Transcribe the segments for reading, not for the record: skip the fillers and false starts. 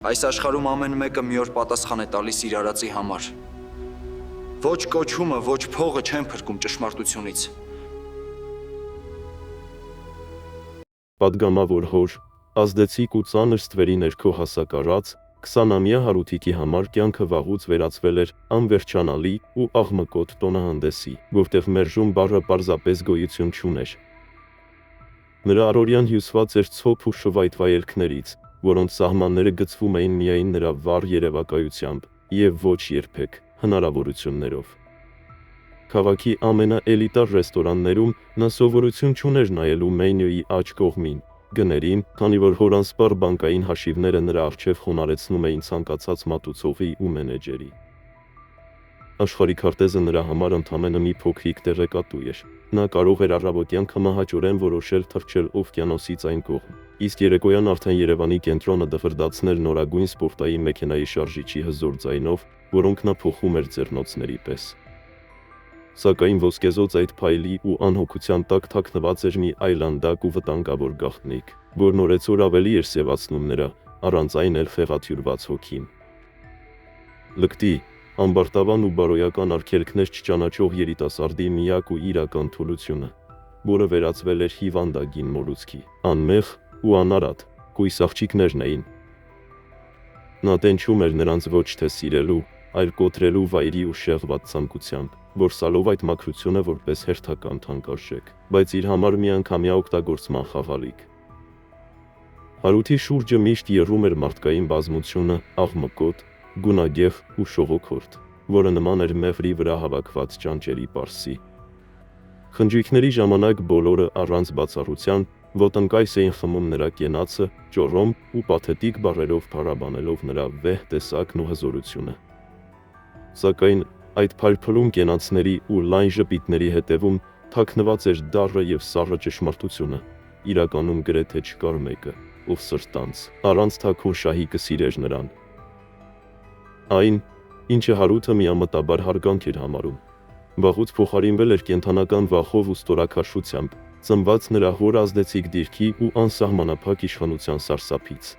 Այս աշխարհում ամեն մեկը մի օր պատասխան է տալիս իր արածի համար։ Ոչ կոչումը, ոչ փողը չեն փրկում ճշմարտությունից։ Պատգամավոր հոր, ազդեցիկ ու ծանր ստվերի ներքո հասակարած, 20-ամյա Հարութիկի համար կյանքը վաղուց վերածվել էր անվերջանալի ու աղմկոտ տոնահանդեսի, որտեղ մերժում բառը պարզապես գոյություն չուներ։ Նրա առօրյան հյուսված էր ցոփ ու շվայտ վայելքներից, որոնց սահմանները գծվում էին միայն նրա վառ երևակայությամբ և ոչ երբեք հնարավորություններով։ Քաղաքի ամենաէլիտար ռեստորաններում նա սովորություն չուներ նայելու մենյուի աջ կողմին, գներին, քանի որ հորանսպառ բանկային հաշիվները նրա առջև խոնարհեցնում էին ցանկացած մատուցողի ու մենեջերի։ Աշխարհի քարտեզը նրա համար ընդամենը մի փոքրիկ տեղեկատու էր։ Նա կարող էր առավոտյան կամահաճորեն որոշել թռչել օվկիանոսից այն կողմ, իսկ երեկոյան արդեն Երևանի կենտրոնը դղրդացնել նորագույն սպորտային մեքենայի շարժիչի հզոր ձայնով, որոնք նա փոխում էր ձեռնոցների պես։ Սակայն ոսկեզօծ այդ փայլի ու անհոգության տակ թաքնված էր մի այլանդակ ու վտանգավոր գաղտնիք, որն օրեցօր ավելի էր սևացնում նրա, առանց այն էլ խեղաթյուրված հոգին։ Լկտի, ամբարտավան ու բարոյական արգելքներ չճանաչող երիտասարդի միակ ու իրական թուլությունը, որը վերածվել էր հիվանդագին մոլուցքի, անմեղ ու անարատ, կույս աղջիկներն էին։ Նա տենչում էր նրանց ոչ թե սիրելու, այլ կոտրելու վայրի ու շեղված ցանկությամբ, որսալով այդ մաքրությունը որպես հերթական թանկարժեք, բայց իր համար միանգամյա օգտագործման խաղալիք։ Հարութի շուրջը միշտ եռում էր մարդկային բազմությունը, աղմկոտ, գունագեղ ու շողոքորթ, որը նման էր մեղրի վրա հավաքված ճանճերի պարսի։ Խնջույքների ժամանակ բոլորը առանց բացառության ոտնկայս էին խմում նրա կենացը, ճոռոմ ու պաթետիկ բառերով փառաբանելով նրա վեհ տեսակն ու հզորությունը։ Սակայն այդ փայլփլում կենացների ու լայն ժպիտների հետևում թաքնված էր դառը և սառը ճշմարտությունը, իրականում գրեթե չկար մեկը, ով սրտանց, առանց թաքուն շահի կսիրեր նրան։ Այն, ինչը Հարութը միամտաբար հարգանք էր համարում, վաղուց փոխարինվել էր կենդանական վախով ու ստորաքաշությամբ, ծնված նրա հոր ազդեցիկ դիրքի ու անսահմանափակ իշխանության սարսափից։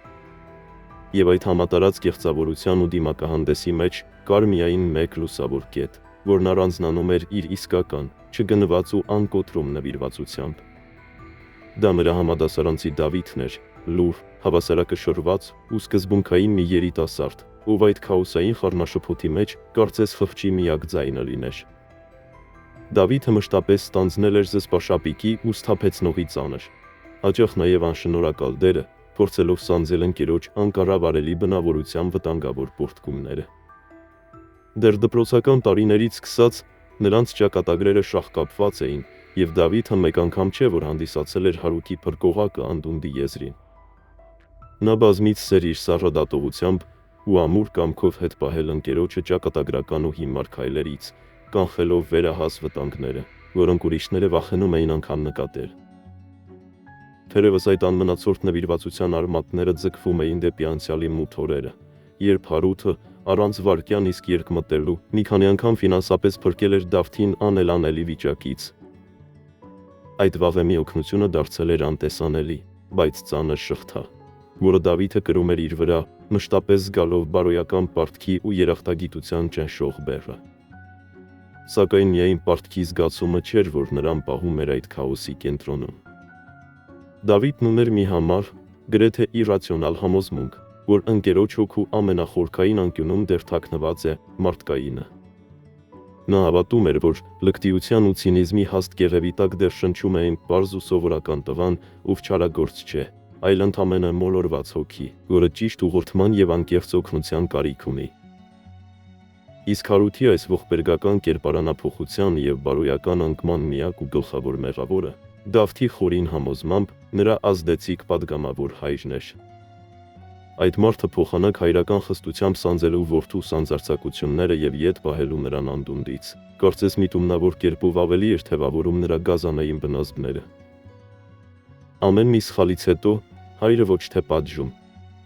Եվ այդ համատարած կեղծավորության ու դիմակահանդեսի մեջ կար միայն մեկ լուսավոր կետ, որն առանձնանում էր իր իսկական, չգնված ու անկոտրում նվիրվածությամբ։ Դա նրա համադասարանցի Դավիթն էր, լուռ, հավասարակշռված ու սկզբունքային մի երիտասարդ, ով այդ քաոսային խառնաշփոթի մեջ կարծես խղճի միակ ձայնը լիներ։ Դավիթը մշտապես ստանձնել էր զսպաշապիկի ու սթափեցնողի ծանր, հաճախ նաև անշնորհակալ դերը, փորձելով սանձել ընկերոջ անկառավարելի բնավորության վտանգավոր պոռթկումները։ Դեռ դպրոցական տարիներից սկսած նրանց ճակատագրերը շաղկապված էին, և Դավիթը մեկ անգամ չէ, որ հանդիսացել էր Հարութի փրկողակը անդունդի եզրին։ Նա բազմիցս էր իր սառը դատողությամբ ու ամուր կամքով հետ պահել ընկերոջը ճակատագրական ու հիմար քայլերից, կանխելով վերահաս վտանգները, որոնք ուրիշները վախենում էին անգամ նկատել։ Թերևս այդ անմնացորդ նվիրվածության արմատները ձգվում էին դեպի անցյալի մութ օրերը, երբ Հարութը, առանց վայրկյան իսկ երկմտելու, մի քանի անգամ ֆինանսապես փրկել էր Դավթին անելանելի վիճակից։ Այդ վաղեմի օգնությունը դարձել էր անտեսանելի, բայց ծանր շղթա, որը Դավիթը կրում էր իր վրա, մշտապես զգալով բարոյական պարտքի ու երախտագիտության ճնշող բեռը։ Սակայն միայն պարտքի զգացումը չէր, որ նրան պահում էր այդ քաոսի կենտրոնում։ Դավիթն ուներ մի համար, գրեթե իռացիոնալ համոզմունք, որ ընկերոջ հոգու ամենախորքային անկյունում դեռ թաքնված է մարդկայինը։ Նա հավատում էր, որ լկտիության ու ցինիզմի հաստ կեղևի տակ դեռ շնչում է այն պարզ ու սովորական տղան, ով չարագործ չէ, այլ ընդամենը մոլորված հոգի, որը ճիշտ ուղղորդման և անկեղծ օգնության կարիք ունի։ Իսկ Հարութի այս ողբերգական կերպարանափոխության և բարոյական անկման միակ ու գլխավոր մեղավորը Դավթի խորին համոզմամբ նրա ազդեցիկ պատգամավոր հայրն էր։ Այդ մարդը փոխանակ հայրական խստությամբ սանձելու որդու սանձարձակությունները և ետ պահելու նրան անդունդից, կարծես միտումնավոր կերպով ավելի էր թևավորում նրա գազանային բնազդները։ Ամեն մի սխալից հետո հայրը ոչ թե պատժում,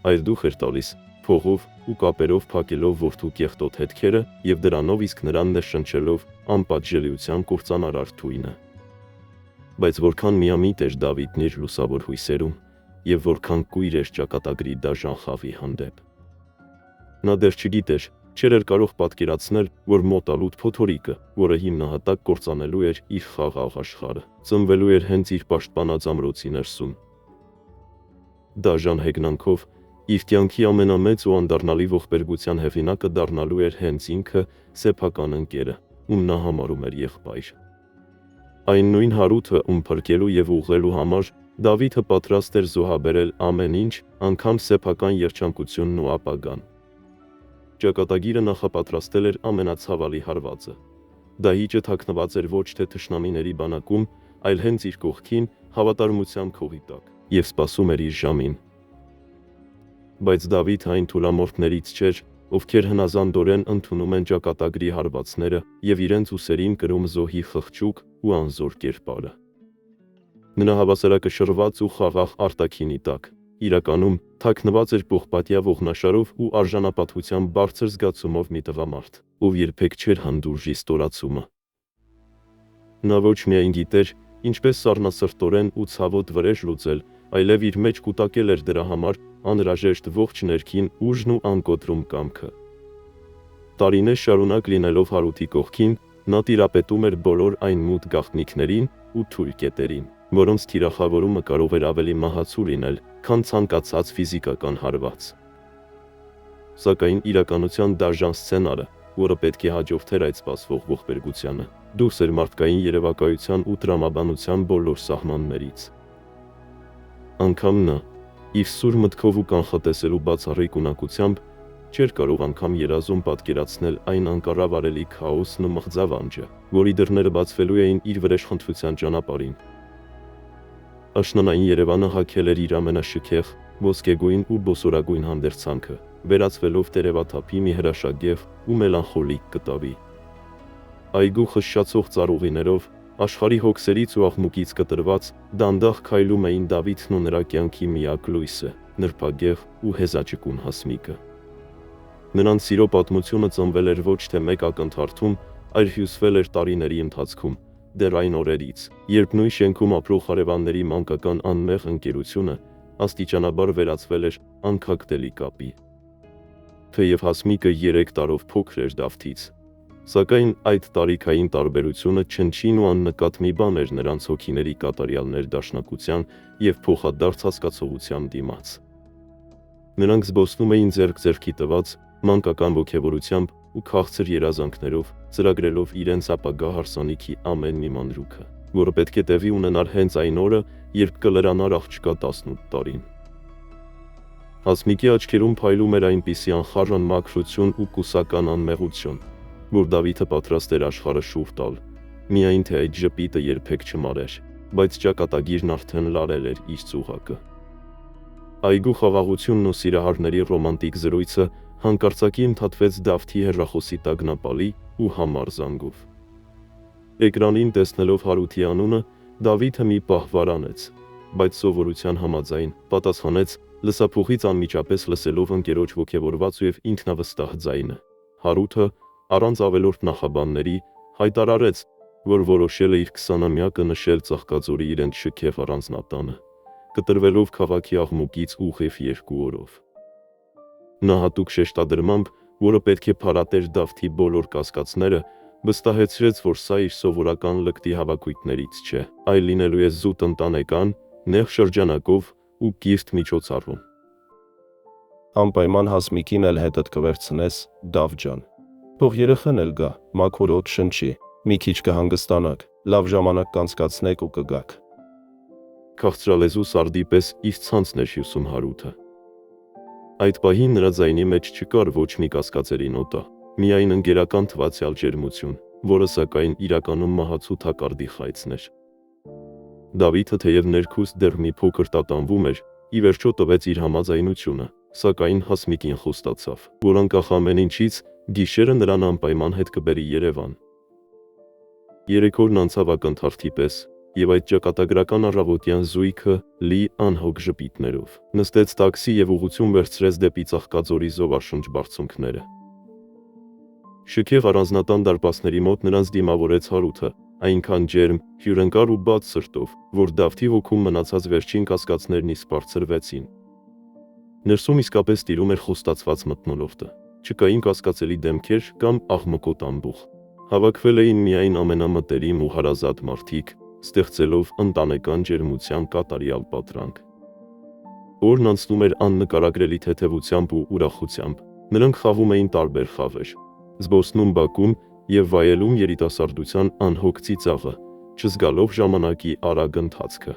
այլ դուխ էր տալիս, փողով ու կապերով փակելով որդու կեղտոտ հետքերը և դրանով իսկ նրան ներշնչելով անպատժելիության կործանարար թույնը։ Բայց որքան միամիտ էր Դավիթն իր լուսավոր հույսերում, և որքան կույր էր ճակատագրի դաժան խավի հանդեպ։ Նա դեռ չգիտեր, չէր կարող պատկերացնել, որ մոտալուտ փոթորիկը, որը հիմնահատակ կործանելու էր իր խաղաղ աշխարհը, ծնվելու էր հենց իր պաշտպանած ամրոցի ներսում։ Դաժան հեգնանքով իր կյանքի ամենամեծ ու անդառնալի ողբերգության հեղինակը դառնալու էր հենց ինքը, սեփական ընկերը, ում նա համարում էր եղբայր։ Այն նույն Հարութը, ում փրկելու եւ ուղղելու համար Դավիթը պատրաստ էր զոհաբերել ամեն ինչ, անգամ սեփական երջանկությունն ու ապագան։ Ճակատագիրը նախապատրաստել էր ամենացավալի հարվածը։ Դահիճը թաքնված էր ոչ թե թշնամիների բանակում, այլ հենց իր կողքին, հավատարմության քողի տակ, եւ սպասում էր իր ժամին։ Բայց Դավիթը այն թուլամորթներից չէր, ովքեր հնազանդորեն ընդունում են ճակատագրի հարվածները եւ իրենց ուսերին կրում զոհի խղճուկ ու անզոր կերպարը։ Նրա հավասարակը շռված ու խաղաղ արտաքինի տակ, իրականում թաքնված էր պողպատյա ողնաշարով ու արժանապատվության բարձր զգացումով մի տղամարդ, ով երբեք չէր հանդուրժի ստորացումը։ Նա ոչ միայն գիտեր, ինչպես սառնասրտորեն ու ցավոտ վրեժ լուծել, այլև իր մեջ կուտակել էր դրա համար անհրաժեշտ ողջ ներքին ուժն ու անկոտրում կամքը։ Տարիներ շարունակ լինելով Հարութի կողքին, նա տիրապետում էր բոլոր այն մութ գաղտնիքներին ու թույլ կետերին, որոնց թիրախավորումը կարող էր ավելի մահացու լինել, քան ցանկացած ֆիզիկական հարված։ Սակայն իրականության դաժան սցենարը, որը պետք է հաջորդեր այդ սպասվող ողբերգությանը, դուրս էր մարդկային երևակայության ու տրամաբանության բոլոր սահմաններից։ Անգամ նա, իր սուր մտքով ու կանխատեսելու բացառիկ ունակությամբ, չէր կարող անգամ երազում պատկերացնել այն անկառավարելի քաոսն ու մղձավանջը, որի դռները բացվելու էին իր վրեժխնդրության ճանապարհին։ Աշնանային Երևանը հագել էր իր ամենաշքեղ, ոսկեգույն ու բոսորագույն հանդերձանքը, վերածվելով տերևաթափի մի հրաշագեղ ու մելանխոլիկ կտավի։ Այգու խշշացող ծառուղիներով, աշխարհի հոգսերից ու աղմուկից կտրված, դանդաղ քայլում էին Դավիթն ու նրա կյանքի միակ լույսը, նրբագեղ ու հեզաճկուն հասմիկը։ Նրանց սիրո պատմությունը ծնվել էր ոչ թե մեկ ակնթարթում, այլ հյուսվել էր տարիների ընթացքում, դեռ այն օրերից, երբ նույն շենքում ապրող հարևանների մանկական անմեղ ընկերությունը աստիճանաբար վերածվել էր անքակտելի կապի։ Թեև հասմիկը 3 տարով փոքր էր Դավթից, սակայն այդ տարիքային տարբերությունը չնչին ու աննկատ մի բան էր նրանց հոգիների կատարյալ ներդաշնակության եւ փոխադարձ հասկացողության դիմաց։ Նրանք զբոսնում էին ձեռք ձեռքի տված մանկական ոգևորությամբ ու քաղցր երազանքներով, ծրագրելով իրենց ապագա հարսանիքի ամեն մի մանրուքը, որը պետք է տեղի ունենար հենց այն օրը, երբ կլրանար աղջկա 18 տարին։ Հասմիկի աչքերում փայլում էր այնպիսի անխառն մաքրություն ու կուսական անմեղություն, որ Դավիթը պատրաստ էր աշխարհը շուռ տալ, միայն թե այդ ժպիտը երբեք չմարեր, բայց ճակատագիրն արդեն լարել էր իր ծուղակը։ Այգու խաղաղությունն ու սիրահարների ռոմանտիկ զրույցը հանկարծակի ընդհատվեց Դավթի հեռախոսի տագնապալի ու համառ զանգով։ Էկրանին տեսնելով Հարութի անունը, Դավիթը մի պահ վարանեց, բայց սովորության համաձայն պատասխանեց լսափողից անմիջապես լսելով ընկերոջ ոգևորված ու ինքնավստահ ձայնը։ Հարութը, առանց ավելորդ նախաբանների, հայտարարեց, որ որոշել է իր 20-ամյակը նշել Ծաղկաձորի իրենց շքեղ առանձնատանը, կտրվելով քաղաքի աղմուկից ուղիղ 2 օրով։ Նա հատուկ շեշտադրմամբ, որը պետք է փարատեր Դավթի բոլոր կասկածները, վստահեցրեց, որ սա իր սովորական լկտի հավաքույթներից չէ, այլ լինելու է զուտ ընտանեկան, նեղ շրջանակով ու կիրթ միջոցառում։ Անպայման Հասմիկին էլ հետդ կվերցնես, Դավ ջան։ Թող երեխան էլ գա, մաքուր օդ շնչի, մի քիչ կհանգստանաք, լավ ժամանակ կանցկացնեք ու կգաք։ Քաղցրալեզու սարդի պես իր ցանցն էր հյուսում Հարութը։ Այդ պահին նրա ձայնի մեջ չկար ոչ մի կասկածերի նոտա, միայն ընկերական թվացյալ ջերմություն, որը սակայն իրականում մահացու թակարդի խայծն էր։ Դավիթը թեև ներքուստ դեռ մի փոքր տատանվում էր, ի վերջո տվեց իր համաձայնությունը, սակայն Հասմիկին խոստացավ, որ անկախ ամեն ինչից, գիշերը նրան անպայման հետ կբերի Երևան։ 3 օրն անցավ ակնթարթի պես, եւ այդ ճակատագրական առավոտյան զույգը լի անհոգ ժպիտներով նստեց տաքսի եւ ուղղություն վերցրեց դեպի Ծաղկաձորի զովաշունչ բարձունքները։ Շքեղ առանձնատան դարպասների մոտ նրանց դիմավորեց Հարութը, այնքան ջերմ, հյուրընկալ ու բաց սրտով, որ Դավթի հոգում մնացած վերջին կասկածներն իսկ բարձրվեցին։ Ներսում իսկապես տիրում էր խոստացված մթնոլորտը։ չկային կասկածելի դեմքեր կամ աղմկոտ ամբուխ։ Հավաքվել էին միայն ամենամտերիմ ու հարազատ մարդիկ, ստեղծելով ընտանեկան ջերմության կատարյալ պատրանք։ Օրն անցնում էր աննկարագրելի թեթևությամբ ու ուրախությամբ։ Նրանք խաղում էին տարբեր խաղեր, զբոսնում բակում եւ վայելում երիտասարդության անհոգ ծիծաղը, չզգալով ժամանակի արագ ընթացքը։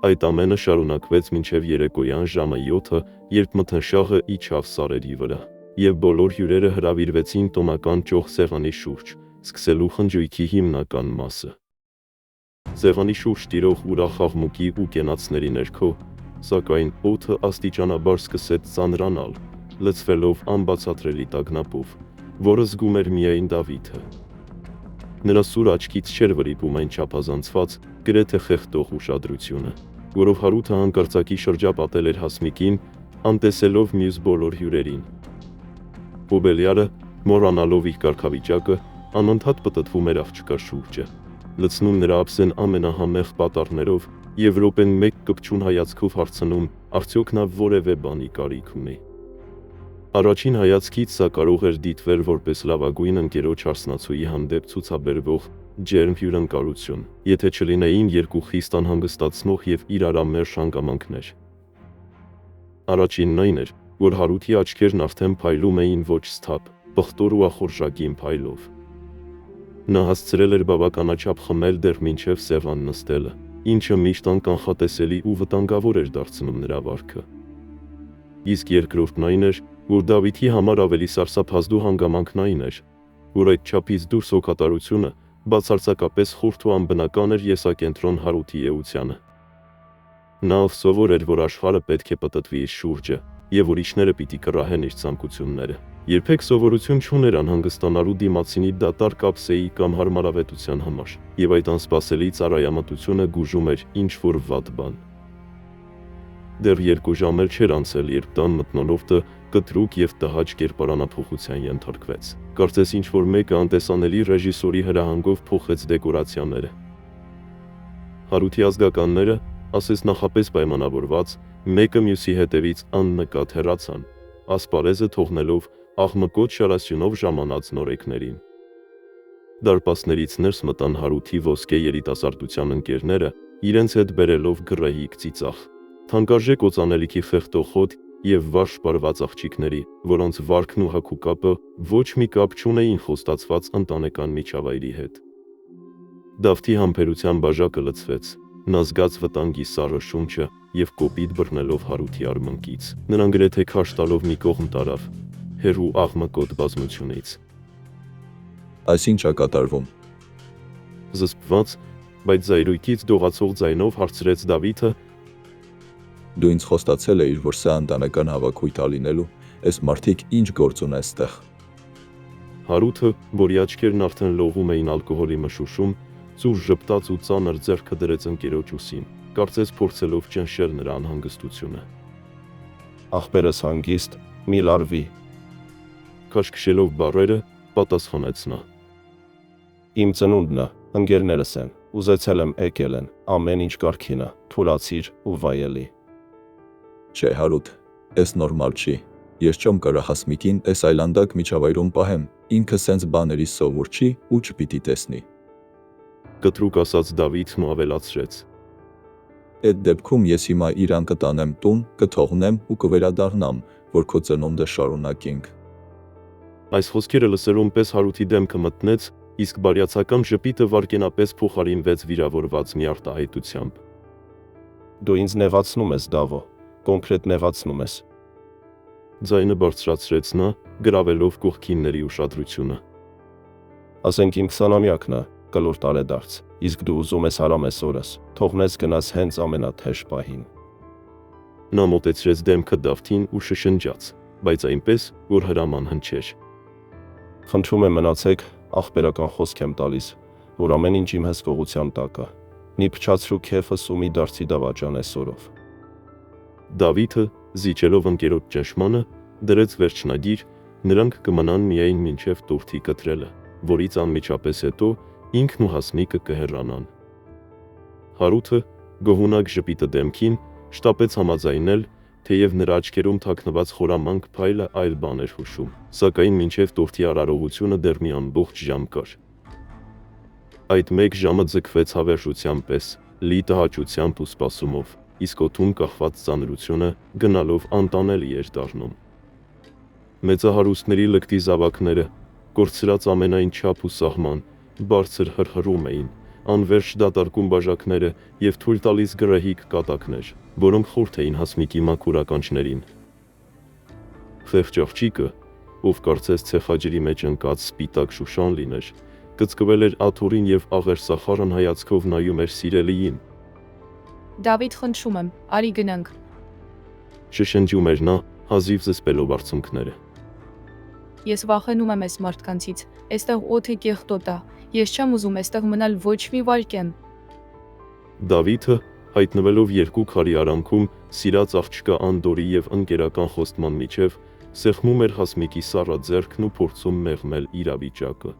Այդ ամենը շարունակվեց մինչև երեկոյան ժամը 7-ը, երբ մթնշաղը իջավ սարերի վրա, եւ բոլոր հյուրերը հրավիրվեցին տոնական ճոխ սեղանի շուրջ, սկսելու խնջույքի հիմնական մասը։ Սեղանի շուրջ տիրող ուրախ աղմուկի ու կենացների ներքո, սակայն օդը աստիճանաբար սկսեց ծանրանալ, լցվելով անբացատրելի տագնապով, որը զգում էր միայն Դավիթը։ Նրա սուր աչքից չէր վրիպում այն չափազանցված, գրեթե խեղդող ուշադրությունը, որով Հարութը հանկարծակի շրջապատել էր Հասմիկին, անտեսելով մյուս բոլոր հյուրերին։ Օբելյարը, մոռանալով իր կարգավիճակը, անընդհատ պտտվում էր աղջկա շուրջը, լցնում նրա ափսեն ամենահամեղ պատառներով եւ րոպեն մեկ կպչուն հայացքով հարցնում, արդյոք նա որևէ բանի կարիք ունի։ Առաջին հայացքից սա կարող էր դիտվել որպես լավագույն ընկերոջ հարսնացուի հանդեպ ցուցաբերվող ջերմ հյուրընկալություն, եթե չլինեին երկու խիստ անհանգստացնող եւ իրարամերժ հանգամանքներ։ Առաջինն այն էր, որ Հարութի աչքերն արդեն փայլում էին ոչ սթափ, պղտոր ու ախորժակին փայլով։ Նա հասցրել էր բավականաչափ խմել դեռ մինչև սեղան նստելը, ինչը միշտ անկանխատեսելի ու վտանգավոր էր դարձնում նրա վարքը։ Իսկ երկրորդն այն էր, որ Դավիթի համար ավելի սարսափազդու հանգամանքն այն էր, որ այդ չափից դուրս հոգատարությունը բացարձակապես խորթ ու անբնական էր եսակենտրոն Հարութի էությանը։ Նա սովոր էր, որ աշխարհը պետք է պտտվի իր շուրջը, եւ ուրիշները պիտի կռահեն իր ցանկությունները։ Երբեք սովորություն չուներ անհանգստանալու դիմացինի դատարկ ափսեի կամ հարմարավետության համար, եւ այդ անսպասելի ծառայամտությունը գուժում էր ինչ-որ վատ բան։ Դեռ 2 ժամ էլ չէր անցել, երբ տան մթնոլորտը կտրուկ եւ տհաճ կերպարանափոխության ենթարկվեց։ Կարծես ինչ-որ մեկը անտեսանելի ռեժիսորի հրահանգով փոխեց դեկորացիաները։ Հարութի ազգականները, ասես նախապես պայմանավորված, մեկը մյուսի հետևից աննկատ հեռացան, ասպարեզը թողնելով աղմկոտ շարասյունով ժամանած նորեկներին։ Դարպասներից ներս մտան Հարութի ոսկե երիտասարդության ընկերները, իրենց հետ բերելով գռեհիկ ծիծաղ, թանկարժեք օծանելիքի խեղդոխոտ եւ վարժ պարված աղջիկների, որոնց վարքն ու հագուկապը ոչ մի կապ չունեին խոստացված ընտանեկան միջավայրի հետ։ Դավթի համբերության բաժակը լցվեց, նա զգաց վտանգի սառը շունչը եւ կոպիտ բռնելով Հարութի արմունկից, նրան գրեթե քաշ տալով մի կողմ տարավ, հերու աղմկոտ բազմությունից։ Այս ինչ է կատարվում։ Զսպված, բայց զայրույթից դողացող ձայնով հարցրեց Դավիթը. Դու ինձ խոստացել էիր, որ սա ընտանեկան հավաքույթ ալինելու, այս մարդիկ ինչ գործ ունեն այստեղ։ Հարութը, որի աչքերն արդեն լողում էին ալկոհոլի մշուշում, ծուր ժպտաց ու ծանր ձեռքը դրեց ընկերոջ ուսին, կարծես փորձելով ճնշել նրա անհանգստությունը։ Ախպերս հանգիստ, մի լարվի։ Քաշքշելով բառերը, պատասխանեց նա։ Իմ ծնունդն է, ընկերներս են, ուզեցել եմ եկել են, ամեն ինչ կարգին է, թուլացիր ու վայելի։ Չէ, Հարութ, այս նորմալ չի։ Ես չեմ կարա Հասմիկին այս այլանդակ միջավայրում պահեմ, ինքը սենց բաների սովոր չի ու չպիտի տեսնի։ Կտրուկ ասաց Դավիթն ու ավելացրեց. Այդ դեպքում ես հիմա իրան կտանեմ տուն, կթողնեմ ու կվերադառնամ, որ քո ծնունդը շարունակենք։ Այս խոսքերը լսելուն պես Հարութի դեմքը մտնեց, իսկ բարյացակամ ժպիտը վարկենապես փոխարինվեց վիրավորված մի արտահայտությամբ։ Դու ինձ նեղացնում ես, Դավո, կոնկրետ նեղացնում ես։ Ձայնը բարձրացրեց նա, գրավելով կողքինների ուշադրությունը։ Ասենք իմ 20-ամյակն է, կլոր տարեդարձ, իսկ դու ուզում ես հարամես օրս, թողնես գնաս հենց ամենաթեժ պահին։ Նա մոտեցրեց դեմքը Դավթին ու շշնջաց, բայց այնպես, որ հրաման հնչեր։ Խնդրում եմ մնացեք, ախպերական խոսք եմ տալիս, որ ամեն ինչ իմ հսկողության տակ է։ Մի փչացրու քեֆս ու մի դարձի դավաճան այսօրով։ Դավիթը, զիջելով ընկերոջ ճնշմանը, դրեց վերջնագիր, նրանք կմնան միայն մինչև տուրթի կտրելը, որից անմիջապես հետո ինքն ու Հասմիկը կհեռանան։ Հարութը, գոհունակ ժպիտը դեմքին, շտապեց համաձայնել թեև նրա աչքերում թաքնված խորամանկ փայլը այլ բան էր հուշում, սակայն մինչև տորթի արարողությունը դեռ մի ամբողջ ժամ կար։ Այդ մեկ ժամը ձգվեց հավերժության պես, լի տհաճությամբ ու սպասումով, իսկ օդում կախված ծանրությունը գնալով անտանելի էր դառնում։ Մեծահարուստների լկտի զավակները, կորցրած ամենայն չափ ու սահման, բարձր հրհրում էին, անվերջ դատարկում բաժակները և թույլ տալիս գրեհիկ կատակներ, որոնք խորթ էին Հասմիկի մաքուր ականջներին։ Խեղճ աղջիկը, ով կարծես ցեխաջրի մեջ ընկած սպիտակ շուշան լիներ, կծկվել էր աթոռին և աղերսախարն հայացքով նայում էր սիրելիին։ Դավիթ, խնդրում եմ, արի գնանք։ Շշնջում էր նա, հազիվ զսպելով արցունքները։ Ես վախենում եմ այս մարդկանցից, այստեղ օդը կեղտոտ է, ես չեմ ուզում այստեղ մնալ ոչ մի վայրկյան։ Դավիթը, հայտնվելով երկու քարի արանքում, սիրած աղջկա Անդորի և ընկերական խոստման միջև, սեղմում էր Հասմիկի սառը ձեռքն ու փորձում մեղմել իրավիճակը։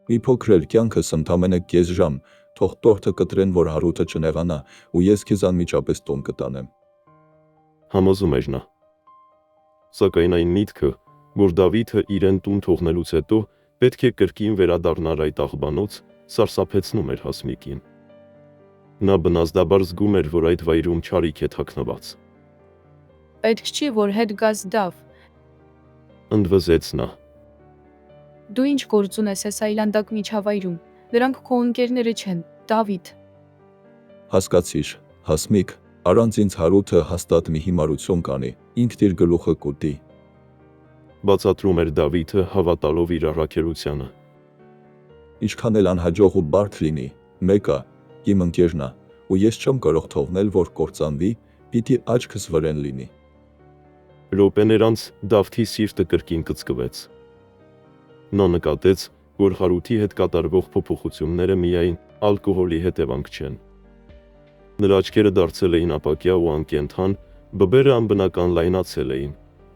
Մի փոքր էլ կյանքս ընդամենը կես ժամ, թող տորթը կտրեն, որ Հարութը չնեղանա, ու ես քեզ անմիջապես տուն կտանեմ։ Համոզում էր նա։ Սակայն այն միտքը, որ Դավիթը իրեն տուն թողնելուց հետո պետք է կրկին վերադառնար այդ աղբանոց, սարսափեցնում էր Հասմիկին։ Նա բնազդաբար զգում էր, որ այդ վայրում չարիք է թաքնված։ Պետք չի, որ հետ գաս Դավ։ Ընդվզեց նա։ Դու ինչ գործ ունես այս այլանդակ միջավայրում, նրանք քո ընկերները չեն, Դավիթ։ Հասկացիր, Հասմիկ, առանց ինձ Հարութը հաստատ մի հիմարություն կանի, ինքն իր գլուխը կուտի։ Բացատրում էր Դավիթը, հավատալով իր առաքելությանը։ Ինչքան էլ անհաջող ու բարդ լինի, մեկը իմ ընկերն է, ու ես չեմ կարող թողնել, որ կործանվի, պիտի աչքս վրեն լինի։ Րոպեներ անց Դավթի սիրտը կրկին կծկվեց։ Նա նկատեց, որ Հարութի հետ կատարվող փոփոխությունները միայն ալկոհոլի հետևանք չեն։ Նրա աչքերը դարձել էին ապակյա ու անկենդան, բբերը անբնական լայնացել էին,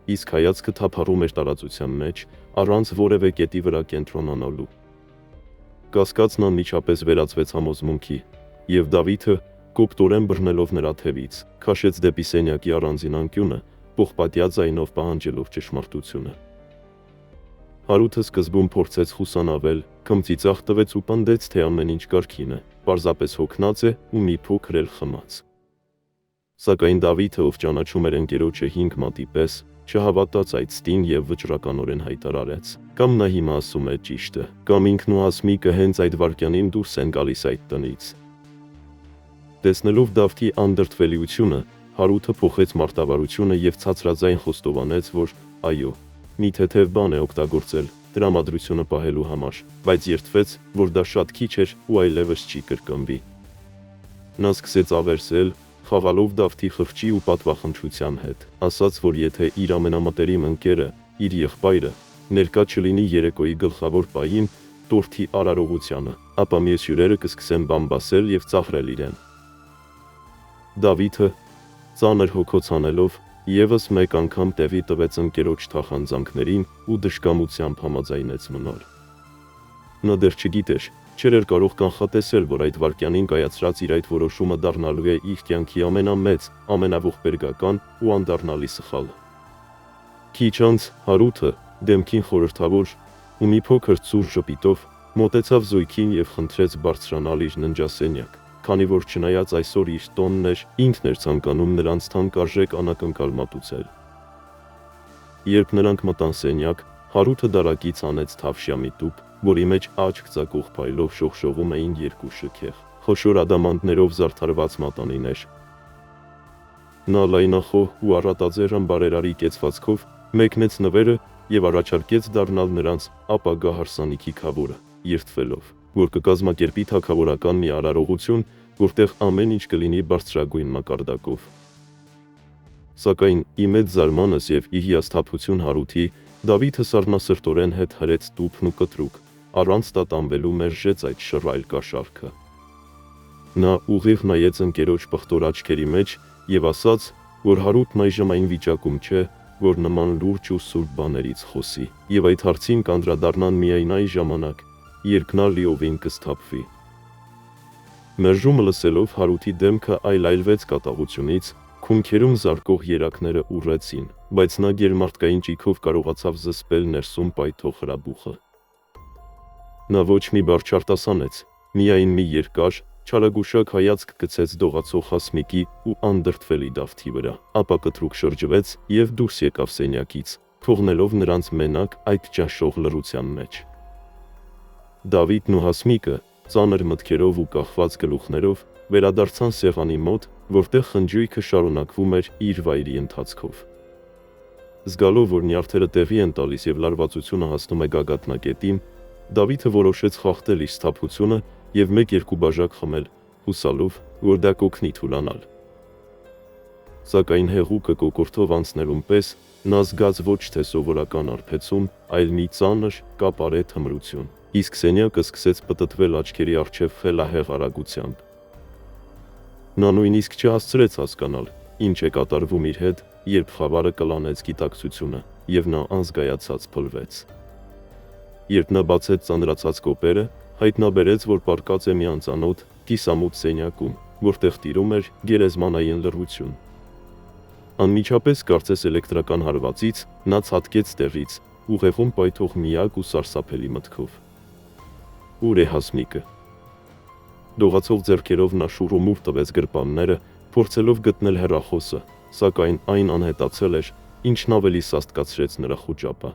իսկ հայացքը թափառում էր տարածության մեջ, առանց որևէ կետի վրա կենտրոնանալու։ Կասկածն անմիջապես վերածվեց համոզմունքի, և Դավիթը, կոպտորեն բռնելով նրա թևից, քաշեց դեպի սենյակի առանձին անկյունը, պողպատյա ձայնով պահանջելով ճշմարտությունը։ Հարութը սկզբում փորձեց խուսանավել, քմծիծաղ տվեց ու պնդեց, թե ամեն ինչ կարգին է, պարզապես հոգնած է ու մի փոքր էլ խմած։ Սակայն Դավիթը, ով ճանաչում էր ընկերոջը 5 մատի պես, չհավատաց այդ ստին և վճռականորեն հայտարարեց. կամ նա հիմա ասում է ճիշտը, կամ ինքն ու Հասմիկը հենց այդ վայրկյանին դուրս են գալիս այդ տնից։ Տեսնելով Դավթի անդրդվելիությունը, Հարութը փոխեց մարտավարությունը և ցածրաձայն խոստովանեց, որ այո, մի թեթև բան է օգտագործել տրամադրությունը պահելու համար, բայց երդվեց, որ դա շատ քիչ էր ու այլևս չի կրկնվի։ Նա սկսեց աղերսել, խաղալով Դավթի խղճի ու պատվախնդրության հետ, ասաց, որ եթե իր ամենամտերիմ ընկերը, իր եղբայրը, ներկա չլինի երեկոյի գլխավոր պահին տորթի արարողությանը, ապա մյուս հյուրերը կսկսեն բամբասել և ծաղրել իրեն։ Դավիթը, ծանր հոգոց անելով, ևս մեկ անգամ տեղի տվեց ընկերոջ թախանձանքներին ու դժկամությամբ համաձայնեց մնալ։ Նա դեռ չգիտեր, չէր կարող կանխատեսել, որ այդ վայրկյանին կայացրած իր այդ որոշումը դառնալու է իր կյանքի ամենամեծ, ամենաողբերգական ու անդառնալի սխալը։ Քիչ անց Հարութը, դեմքին խորհրդավոր ու մի փոքր ծուր ժպիտով, մոտեցավ զույգին և խնդրեց բարձրանալ իր ննջասենյակ, քանի որ չնայած այսօր իր տոնն էր, ինքն էր ցանկանում նրանց թանկարժեք անակնկալ մատուցել։ Երբ նրանք մտան սենյակ, Հարութը դարակից անեց թավշյա մի տուփ, որի մեջ աչք ծակող փայլով շողշողում էին երկու շքեղ, խոշոր ադամանդներով զարդարված մատանիներ։ Նա լայնախոհ ու առատաձեռն բարերարի կեցվածքով մեկնեց նվերը և առաջարկեց դառնալ նրանց ապագա հարսանիքի քավորը, երդվելով, որ կկազմակերպի թագավորական մի արարողություն, որտեղ ամեն ինչ կլինի բարձրագույն մակարդակով։ Սակայն ի մեծ զարմանս և ի հիասթափություն Հարութի, Դավիթը սառնասրտորեն հետ հրեց տուփն ու կտրուկ, առանց տատանվելու մերժեց այդ շռայլ կաշառքը։ Նա ուղիղ նայեց ընկերոջ պղտոր աչքերի մեջ և ասաց, որ Հարութն այժմ այն վիճակում չէ, որ նման լուրջ ու սուրբ բաներից խոսի, և այդ հարցին կանդրադառնան միայն այն ժամանակ, երբ նա լիովին կսթափվի։ Մերժումը լսելով Հարութի դեմքը այլայլվեց կատաղությունից, Քունքերում զարկող երակները ուռեցին, բայց նա գերմարտկային ճիգով կարողացավ զսպել ներսում պայթող հրաբուխը։ Նա ոչ մի բառ չարտասանեց, միայն մի երկար, չարագուշակ հայացք գցեց դողացող Հասմիկի ու անդրդվելի Դավթի վրա, ապա կտրուկ շրջվեց և դուրս եկավ սենյակից, թողնելով նրանց մենակ այդ ճաշող լռության մեջ։ Դավիթն ու Հասմիկը, ծանր մտքերով ու կախված գլուխներով, վերադարձան սեղանի մոտ, որտեղ խնջույքը շարունակվում էր իր վայրի ընթացքով։ Զգալով, որ նյարդերը տեղի են տալիս և լարվածությունը հասնում է գագաթնակետին, Դավիթը որոշեց խախտել իր սթափությունը և 1-2 բաժակ խմել, հուսալով, որ դա կօգնի թուլանալ։ Սակայն հեղուկը կոկորդով անցնելուն պես նա զգաց ոչ թե սովորական արբեցում, այլ մի ծանր, կապարե թմրություն, իսկ սենյակը սկսեց պտտվել աչքերի առջև խելահեղ արագությամբ։ Նա նույնիսկ չհասցրեց հասկանալ, ինչ է կատարվում իր հետ, երբ խավարը կլանեց գիտակցությունը, և նա անզգայացած փլվեց։ Երբ նա բացեց ծանրացած կոպերը, հայտնաբերեց, որ պառկած է մի անծանոթ, կիսամութ սենյակում, որտեղ տիրում էր գերեզմանային լռություն։ Անմիջապես կարծես էլեկտրական հարվածից նա ցատկեց տեղից, ուղեղում պայթող միակ ու սարսափելի մտքով. Ուր է Հասմիկը։ Դողացող ձեռքերով նա շուռումուռ տվեց գրպանները, փորձելով գտնել հեռախոսը, սակայն այն անհետացել էր, ինչն ավելի սաստկացրեց նրա խուճապը։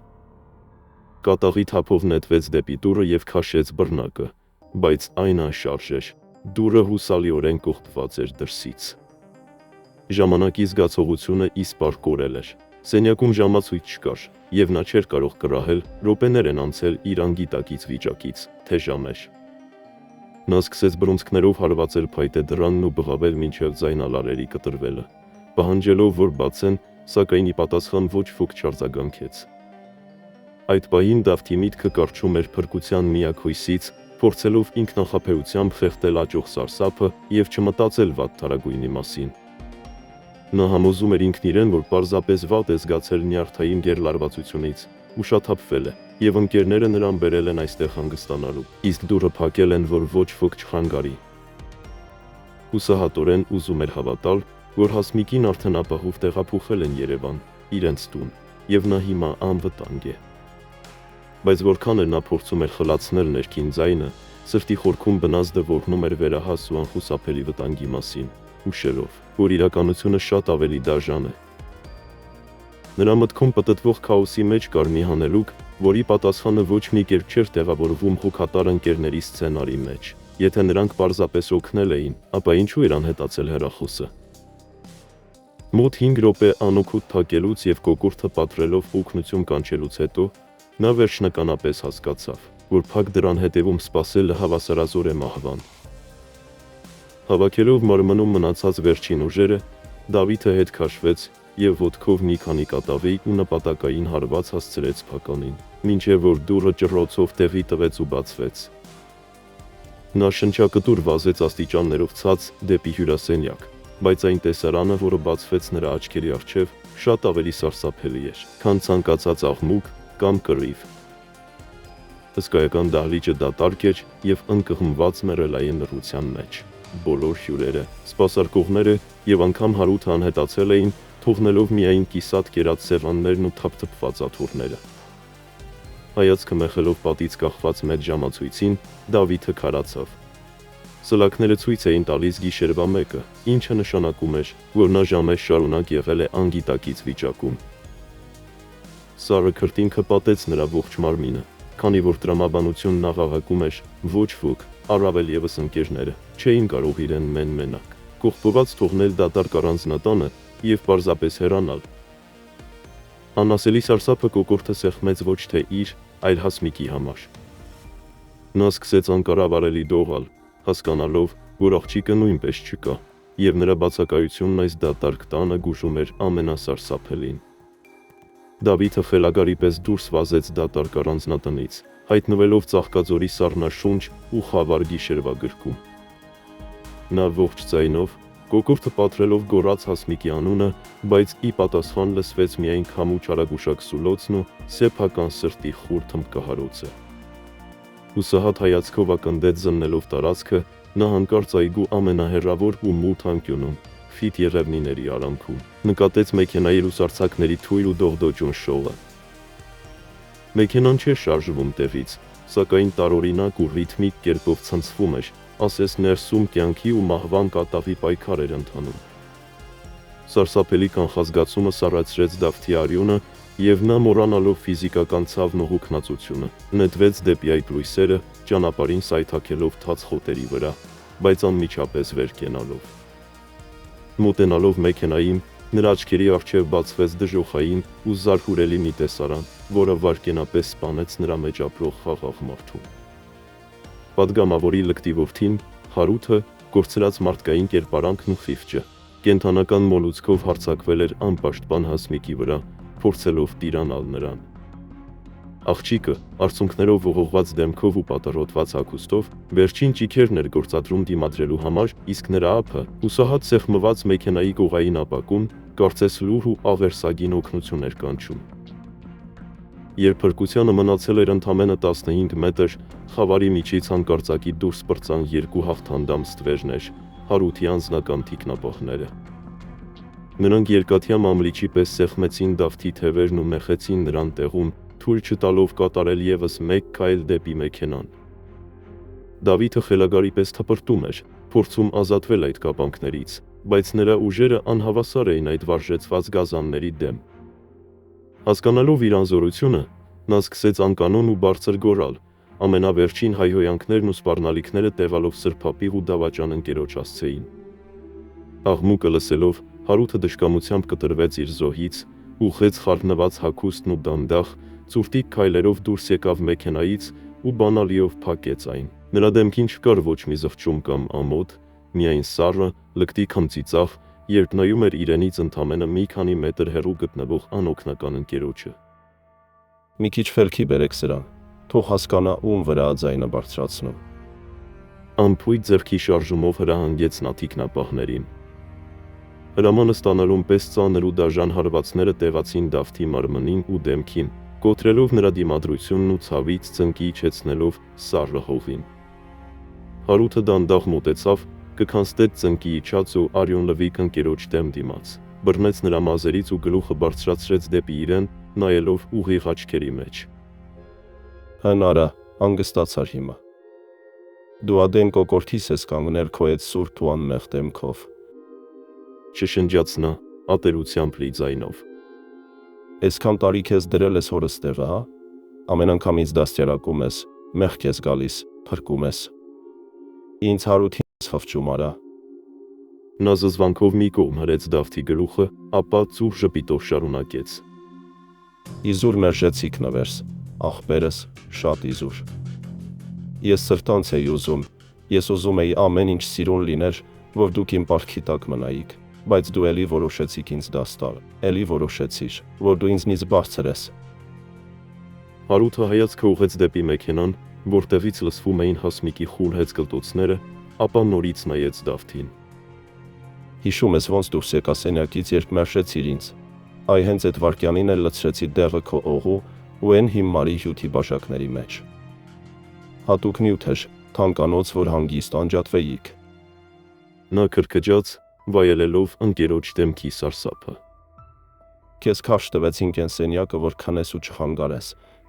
Կատաղի թափով նետվեց դեպի դուռը և քաշեց բռնակը, բայց այն անշարժ էր, դուռը հուսալիորեն կողպված էր դրսից։ Ժամանակի զգացողությունը իսպառ կորել էր։ Սենյակում ժամացույց չկար, և նա չէր կարող կռահել րոպեներ են անցել իր անգիտակից վիճակից, թե ժամեր։ Նա սկսեց բռունցքներով հարվածել փայտե դռանն ու բղավել մինչև ձայնալարերի կտրվելը, պահանջելով, որ բացեն, սակայն ի պատասխան ոչ ոք չարձագանքեց։ Այդ պահին Դավթի միտքը կառչում էր փրկության միակ հույսից, փորձելով ինքնախաբեությամբ խեղդել աճող սարսափը և չմտածել վատ թարագույնի մասին։ Նա համոզում էր ինքն իրեն, որ պարզապես վատ է զգացել նյարդային գերլարվածությունից, ուշաթափվել է, և ընկերները նրան բերել են այստեղ հանգստանալու, իսկ դուռը փակել են, որ ոչ ոք չխանգարի։ Հուսահատորեն ուզում էր հավատալ, որ Հասմիկին արդեն ապահով տեղափոխել են Երևան, իրենց տուն, և նա հիմա անվտանգ է։ Բայց որքան էլ նա փորձում էր խլացնել ներքին ձայնը, սրտի խորքում բնազդը ոռնում էր վերահաս ու անխուսափելի վտանգի մասին, հուշելով, որ իրականությունը շատ ավելի դաժան է։ Նրա մտքում պտտվող քաոսի մեջ կար մի հանելուկ, որի պատասխանը ոչ մի կերպ չէր տեղավորվում հոգատար ընկերների սցենարի մեջ։ Եթե նրանք պարզապես օգնել էին, ապա ինչու էր անհետացել հեռախոսը։ Մոտ 5 րոպե անօգուտ թակելուց և կոկորդը պատրելով օգնություն կանչելուց հետո, նա վերջնականապես հասկացավ, որ փակ դռան հետևում սպասելը հավասարազոր է մահվան։ Հավաքելով մարմնում մնացած վերջին ուժերը, Դավիթը հետ քաշվեց և ոտքով մի քանի կատաղի ու նպատակային հարված հասցրեց փականին, մինչև որ դուռը ճռռոցով տեղի տվեց ու բացվեց։ Նա շնչակտուր վազեց աստիճաններով ցած դեպի հյուրասենյակ, բայց այն տեսարանը, որը բացվեց նրա աչքերի առջև, շատ ավելի սարսափելի էր, քան ցանկացած աղմուկ կամ կռիվ։ Հսկայական դահլիճը դատարկ էր և ընկղմված մեռելային լռության մեջ։ Բոլոր հյուրերը, սպասարկողները և անգամ Հարութը անհետացել էին, թողնելով միայն կիսատ կերած սեղաններն ու թափթփված աթոռները։ Հայացքը մեղելով պատից կախված մեծ ժամացույցին, Դավիթը քարացավ։ Սլաքները ցույց էին տալիս գիշերվա 1-ը, ինչը նշանակում էր, որ նա ժամեր շարունակ եղել է անգիտակից վիճակում։ Սառը քրտինքը պատեց նրա ողջ մարմինը, քանի որ տրամաբանությունն աղաղակում էր, ոչ ոք, առավել ևս ընկերները, չէին կարող իրեն մեն-մենակ, կողպված թողնել դատարկ առանձնատանը և պարզապես հեռանալ։ Անասելի սարսափը կոկորդը սեղմեց ոչ թե իր, այլ Հասմիկի համար։ Նա սկսեց անկառավարելի դողալ, հասկանալով, որ աղջիկը նույնպես չկա, և նրա բացակայությունն այս դատարկ տանը գուժում էր ամենասարսափելին։ Դավիթը խելագարի պես դուրս վազեց դատարկ առանձնատնից, հայտնվելով Ծաղկաձորի սառնաշունչ ու խավար գիշերվա գրկում։ Նա ողջ ձայնով, կոկորդը պատրելով գոռաց Հասմիկի անունը, բայց ի պատասխան լսվեց միայն քամու չարագուշակ սուլոցն ու սեփական սրտի խուր թմբկահարոցը։ Հուսահատ հայացքով ակնդեց զննելով տարածքը, նա հանկարծ այգու ամենահեռավոր ու մութ անկյունում, ֆիտ եղևնիների արանքում, նկատեց մեքենայի լուսարձակների թույլ ու դողդոջուն շողը։ Մեքենան չէր շարժվում տեղից, սակայն տարօրինակ ու ռիթմիկ կերպով ցնցվում էր, ասես ներսում կյանքի ու մահվան կատաղի պայքար էր ընթանում։ Սարսափելի կանխազգացումը սառեցրեց Դավթի արյունը, եւ նա մոռանալով ֆիզիկական ցավն ու հոգնածությունը, նետվեց դեպի այդ լույսերը, ճանապարհին սայթաքելով թաց խոտերի վրա, բայց անմիջապես վեր կենալով։ Մոտենալով մեքենային, նրա աչքերի առջև բացվեց դժոխային ու զարհուրելի մի տեսարան, որը վայրկենապես սպանեց նրա մեջ ապրող խաղաղ մարդուն։ Պատգամավորի լկտի որդին, Հարութը, կորցրած մարդկային կերպարանքն ու խիղճը, կենթանական մոլուցքով հարձակվել էր անպաշտպան հասմիկի վրա, փորձելով տիրանալ նրան։ Աղջիկը, արցունքներով ողողված դեմքով ու պատառոտված հագուստով, վերջին ճիգերն էր գործադրում դիմադրելու համար, իսկ նրա ափը, հուսահատ սեղմված մեքենայի կողային ապակուն, կարծես լուր ու աղերսագին օգնություն էր կանչում։ Երբ փրկությանը մնացել էր ընդամենը 15 մետր, խավարի միջից հանկարծակի դուրս պրծան երկու հաղթանդամ ստվերներ, Հարութի անձնական թիկնապահները։ Նրանք երկաթյա մամլիչի պես սեղմեցին Դավթի թևերն ու մեխեցին նրան տեղում, թույլ չտալով կատարել եւս մեկ քայլ դեպի մեքենան։ Դավիթը խելագարի պես թպրտում էր, փորձում ազատվել այդ կապանքներից, բայց նրա ուժերը անհավասար էին այդ վարժեցված գազանների դեմ։ Հասկանալով իր անզորությունը, նա սկսեց անկանոն ու բարձր գոռալ, ամենավերջին հայհոյանքներն ու սպառնալիքները տևալով սրբապիղ ու դավաճան ընկերոջ հասցեին։ Աղմուկը լսելով, Հարութը դժկամությամբ կտրվեց իր զոհից, ուղղեց խառնված հագուստն ու դանդաղ, ծուրտիկ քայլերով դուրս եկավ մեքենայից ու բանալիով փակեց այն։ Նրա դեմքին չկար ոչ մի զղջում կամ ամոթ, միայն սառը, լկտի քմծիծաղ, երբ նայում էր իրենից ընդամենը մի քանի մետր հեռու գտնվող անօգնական ընկերոջը։ Մի քիչ ֆելքի բերեք սրան, թող հասկանա ում վրա ձայնը բարձրացնում։ Ամփույթ ձեռքի շարժումով հրահանգեց նա թիկնապահներին։ Հրամանը ստանալուն պես ծանր ու դաժան հարվածները տևացին Դավթի մարմնին ու դեմքին, կոտրելով նրա դիմադրությունն ու ցավից ծնկի իջեցնելով սառը հողին։ Հարութը դանդաղ մոտեցավ, կքանստեց ծնկի իջած ու արյուն լվիկ ընկերոջ դեմ դիմաց, բռնեց նրա մազերից ու գլուխը բարձրացրեց դեպի իրեն, նայելով ուղիղ աչքերի մեջ։ Հնարա, անգստացար հիմա։ Դու ադեն կոկորտիս ես կանգնել քո այդ սուրբ ու անմեղ դեմքով։ Չշնջաց նա, ատելությամբ լի ձայնով։ Այսքան տարի քեզ դրել ես հորս տեղը, հա? Ամեն անգամ ինձ դաստիարակում ես, մեղք ես գալիս, փրկում ես։ Ինձ Հարութին ես խղճում արա։ Նա զզվանքով մի կողմ հրեց Դավթի գլուխը, ապա ծուր ժպիտով շարունակեց. Իզուր մերժեցիք նվերս, աղբերս, շատ իզուր։ Ես սրտանց էի ուզում, ես ուզում էի ամեն ինչ սիրուն լիներ, որ դուք իմ պարտքի տակ մնայիք, բայց դու էլի որոշեցիք ինձ դաս տալ, էլի որոշեցիր, որ դու ինձնից բարձր ես։ Հարութը հայացքը ուղղեց դեպի մեքենան, որտեղից լսվում էին հասմիկի խուլ հեծկլտոցները, ապա նորից նայեց Դավթին։ Հիշում ես ոնց դուրս եկա սենյակից, երբ մերժեցիր ինձ։ Այ հենց այդ վարկյանին էլ լցրեցի դեղը քո օղու ու այն հիմարի հյութի բաժակների մեջ։ Հատուկ նյութ էր, թանկանոց, որ հանգիստ անջատվեիք։ Նա քրքջաց, վայելելով ընկերոջ դեմքի սարսափը։ Քեզ քարշ տվեցինք այն սենյակը, որ քնես ու չխանգարես,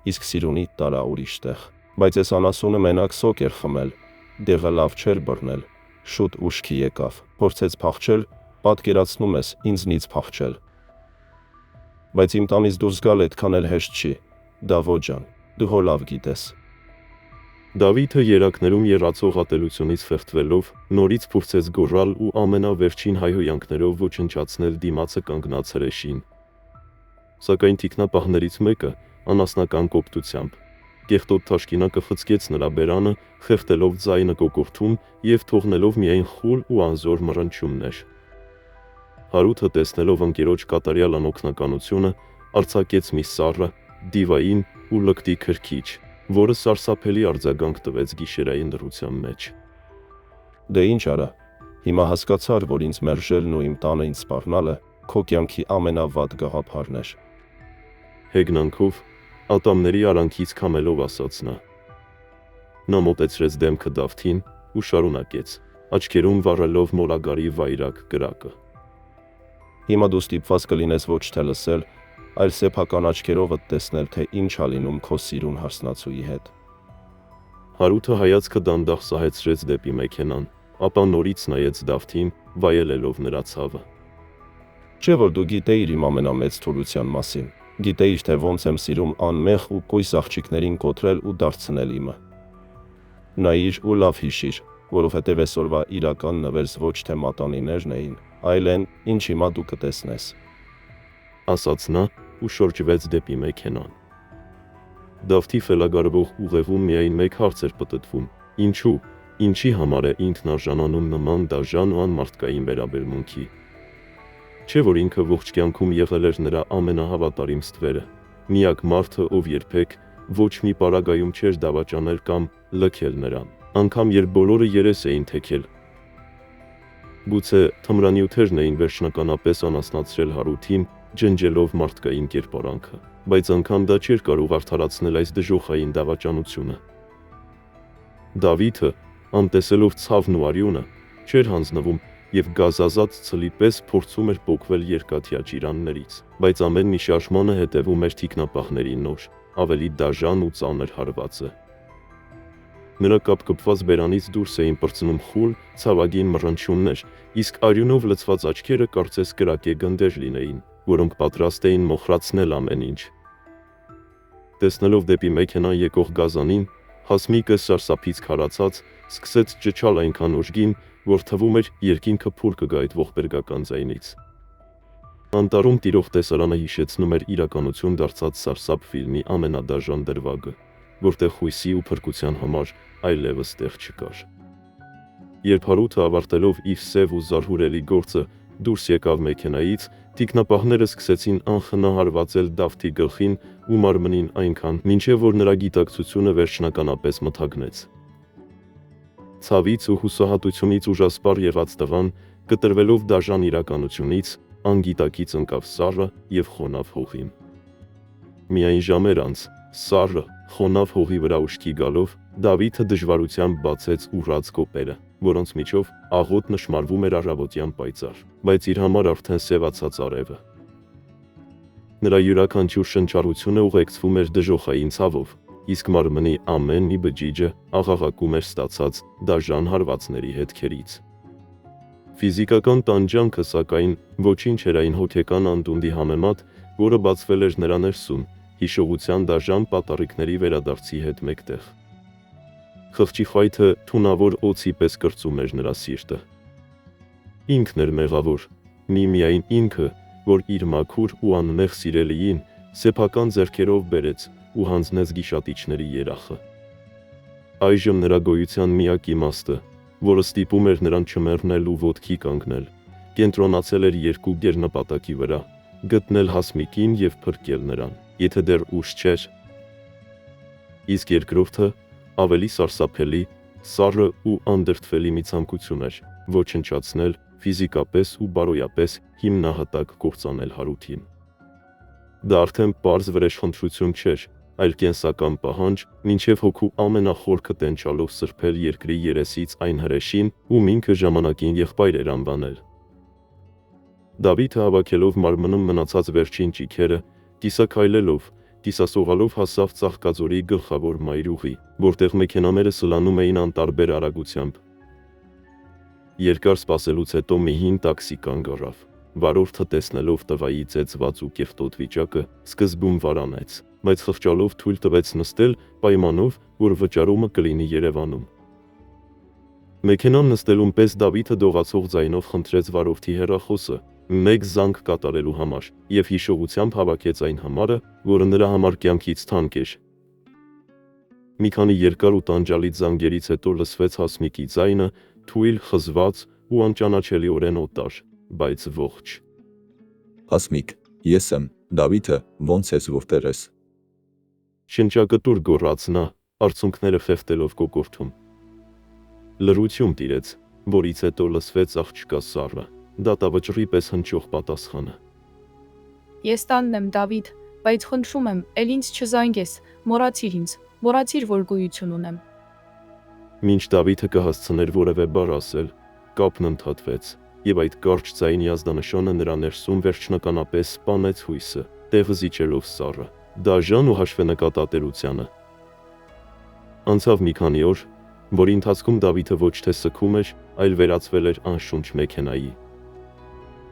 իսկ սիրունիդ տարա ուրիշ տեղ։ Բայց այս անասունը մենակ սոկ էր խմել, դեղը լավ չէր բռնել, շուտ ուշքի եկավ, փորձեց փախչել, պատկերացնում ես ինձնից փախչել։ Բայց իմ տանից դուրս գալ այդքան էլ հեշտ չի, Դավո ջան, դու հո լավ գիտես։ Դավիթը երակներում եռացող ատելությունից ֆեղտվելով, նորից փորձեց գոռալ ու ամենավերջին հայհոյանքներով ոչնչացնել դիմացը կանգնած հրեշին։ Սակայն թիկնապահներից մեկը, անասնական կոպտությամբ, կեղտոտ թաշկինակը խցկեց նրա բերանը, խեղդելով ձայնը կոկորթում և թողնելով միայն խուլ ու անզոր մռնչյուններ։ Հարութը տեսնելով ընկերոջ կատարյալ անօգնականությունը, արձակեց մի սառը, դիվային ու լկտի քրքիջ, որը սարսափելի արձագանք տվեց գիշերային լռության մեջ։ Դե ինչ արա, հիմա հասկացար, որ ինձ մերժելն ու իմ տանը ինձ սպառնալը քո կյանքի ամենավատ գաղափարն էր։ Հեգնանքով, ատամների արանքից քամելով ասաց նա։ Նա մոտեցրեց դեմքը Դավթին ու շարունակեց, աչքերում վառելով մոլագարի վայրակ կրակը։ Հիմա դու ստիպված կլինես ոչ թե լսել, այլ սեփական աչքերովդ տեսնել, թե ինչ ա լինում քո սիրուն հարսնացուի հետ։ Հարութը հայացքը դանդաղ սահեցրեց դեպի մեքենան, ապա նորից նայեց Դավթին, վայելելով նրա ցավը։ Չէ՞ որ դու գիտեիր իմ ամենամեծ թուլության մասին։ Գիտեիր, թե ոնց եմ սիրում անմեղ ու կույս աղջիկներին կոտրել ու դարձնել իմը։ Նայիր ու լավ հիշիր, որովհետև այսօրվա իրական նվերս ոչ թե մատանիներն էին, այլ են, ինչ հիմա դու կտեսնես։ Ասաց նա ու շրջվեց դեպի մեքենան։ Դավթի ֆելագարվող ուղևում միայն մեկ հարց էր պտտվում. ինչու, ինչի համար է ինքն արժանանում նման դաժան ու անմարդկային վերաբերմունքի։ Չէ՞ որ ինքը ողջ կյանքում եղել էր նրա ամենահավատարիմ ստվերը, միակ մարդը, ով երբեք ոչ մի պարագայում չէր դավաճանել կամ լքել նրան, անգամ երբ բոլորը երես էին թեքել։ Գուցե թմրանյութերն էին վերջնականապես անասնացրել Հարութին, ջնջելով մարդկային կերպարանքը, բայց անգամ դա չէր կարող արդարացնել այս դժոխային դավաճանությունը։ Դավիթը, անտեսելով ցավն ու արյունը, չէր հանձնվում եւ գազազած ցլի պես փորձում էր պոկվել երկաթյա ճիրաններից, բայց ամեն մի շարժմանը հետևում էր թիկնապահների նոր, ավելի դաժան ու ծանր հարվածը։ Նրա կապկպված բերանից դուրս էին պրծնում խուլ, ցավագին մռնչյուններ, իսկ արյունով լցված աչքերը կարծես կրակե գնդեր լինեին, որոնք պատրաստ էին մոխրացնել ամեն ինչ։ Տեսնելով դեպի մեքենան եկող գազանին, Հասմիկը սարսափից քարացած սկսեց ճչալ այնքան ուժգին, որ թվում էր երկինքը փուլ կգա այդ ողբերգական ձայնից։ Անտառում տիրող տեսարանը հիշեցնում էր իրականություն դարձած սարսափ ֆիլմի ամենադաժան դրվագը, որտեղ հույսի ու փրկության համար այլևս տեղ չկար։ Երբ Հարութը ավարտելով իր սև ու զարհուրելի գործը դուրս եկավ մեքենայից, տիկնապահները սկսեցին անխնահարվածել Դավթի գլխին ու մարմնին այնքան, մինչև որ նրա գիտակցությունը վերջնականապես մթագնեց։ Ցավից ու հուսահատությունից ուժասպառ եղած տղան, կտրվելով դաժան իրականությունից, անգիտակից ընկավ սառը եւ խոնավ հողին։ Միայն ժամեր անց, սառը, խոնավ հողի վրա ուշքի գալով, Դավիթը դժվարությամբ բացեց ուռած կոպերը, որոնց միջով աղոտ նշմարվում էր առավոտյան պայծառ, բայց իր համար արդեն սևացած արևը։ Նրա յուրաքանչյուր շնչառությունը ուղեկցվում էր դժոխային ցավով, իսկ մարմնի ամեն մի բջիջը աղաղակում էր ստացած դաժան հարվածների հետքերից։ Ֆիզիկական տանջանքը, սակայն, ոչինչ էր այն հոգեկան անդունդի համեմատ, որը բացվել էր նրա ներսում, հիշողության դաժան պատառիկների վերադարձի հետ մեկտեղ։ Խղճի խայթը թունավոր օձի պես կրծում էր նրա սիրտը։ Ինքն էր մեղավոր, միմիայն ինքը, որ իր մաքուր ու անմեղ սիրելիին սեփական ձեռքերով բերեց ու հանձնեց գիշատիչների երախը։ Այժմ նրա գոյության միակ իմաստը, որը ստիպում էր նրան չմեռնել ու ոտքի կանգնել, կենտրոնացել էր երկու գերնպատակի վրա՝ գտնել Հասմիկին եւ փրկել նրան, եթե դեռ ուշ չէր։ Իսկ երկրորդը ավելի սարսափելի, սառը ու անդրդվելի մի ցանկություն էր՝ ոչնչացնել, ֆիզիկապես ու բարոյապես հիմնահատակ կործանել Հարութին։ Դա արդեն պարզ վրեժխնդրություն չէր, այլ կենսական պահանջ, մինչև հոգու ամենախորքը տենչալով սրբել երկրի երեսից այն հրեշին, ում ինքը ժամանակին եղբայր էր անվանել։ Դավիթը հավաքելով մարմնում մնացած վերջին ճիգերը, կիսաքայլելով, կիսասողալով հասավ Ծաղկաձորի գլխավոր մայրուղի, որտեղ մեքենաները սլանում էին անտարբեր արագությամբ։ Երկար սպասելուց հետո մի հին տաքսի կանգ առավ։ Վարորդը տեսնելով տղայի ծեծված ու կեղտոտ վիճակը, սկզբում վարանեց, բայց խղճալով թույլ տվեց նստել, պայմանով, որ վճարումը կլինի Երևանում։ Մեքենան նստելուն պես Դավիթը դողացող ձայնով խնդրեց վարորդի հեռախոսը, մեկ զանգ կատարելու համար, եւ հիշողությամբ հավաքեց այն համարը, որը նրա համար կյանքից թանկ էր։ Մի քանի երկար ու տանջալից զանգերից հետո լսվեց Հասմիկի ձայնը, թույլ, խզված ու անճանաչելիորեն օտար, բայց ողջ։ Հասմիկ, ես եմ, Դավիթը, ոնց ես, որտեղ ես։ Շնչակտուր գոռաց նա, արցունքները խեղդելով կոկորդում։ Լռություն տիրեց, որից հետո լսվեց աղջկա սառը, դատավճռի պես հնչող պատասխանը։ Ես տանն եմ, Դավիթ, բայց խնդրում եմ, էլ ինձ չզանգես, մոռացիր ինձ, մոռացիր, որ գոյություն ունեմ։ Մինչ Դավիթը կհասցներ որևէ բառ ասել, կապն ընդհատվեց, եւ այդ կարճ ձայնի ազդանշանը նրա ներսում վերջնականապես սպանեց հույսը, տեղը զիջելով սառը, դաժան ու հաշվենկատատերությանը։ Անցավ մի քանի օր, որի ընթացքում Դավիթը ոչ թե սգում էր, այլ վերածվել էր անշունչ մեքենայի։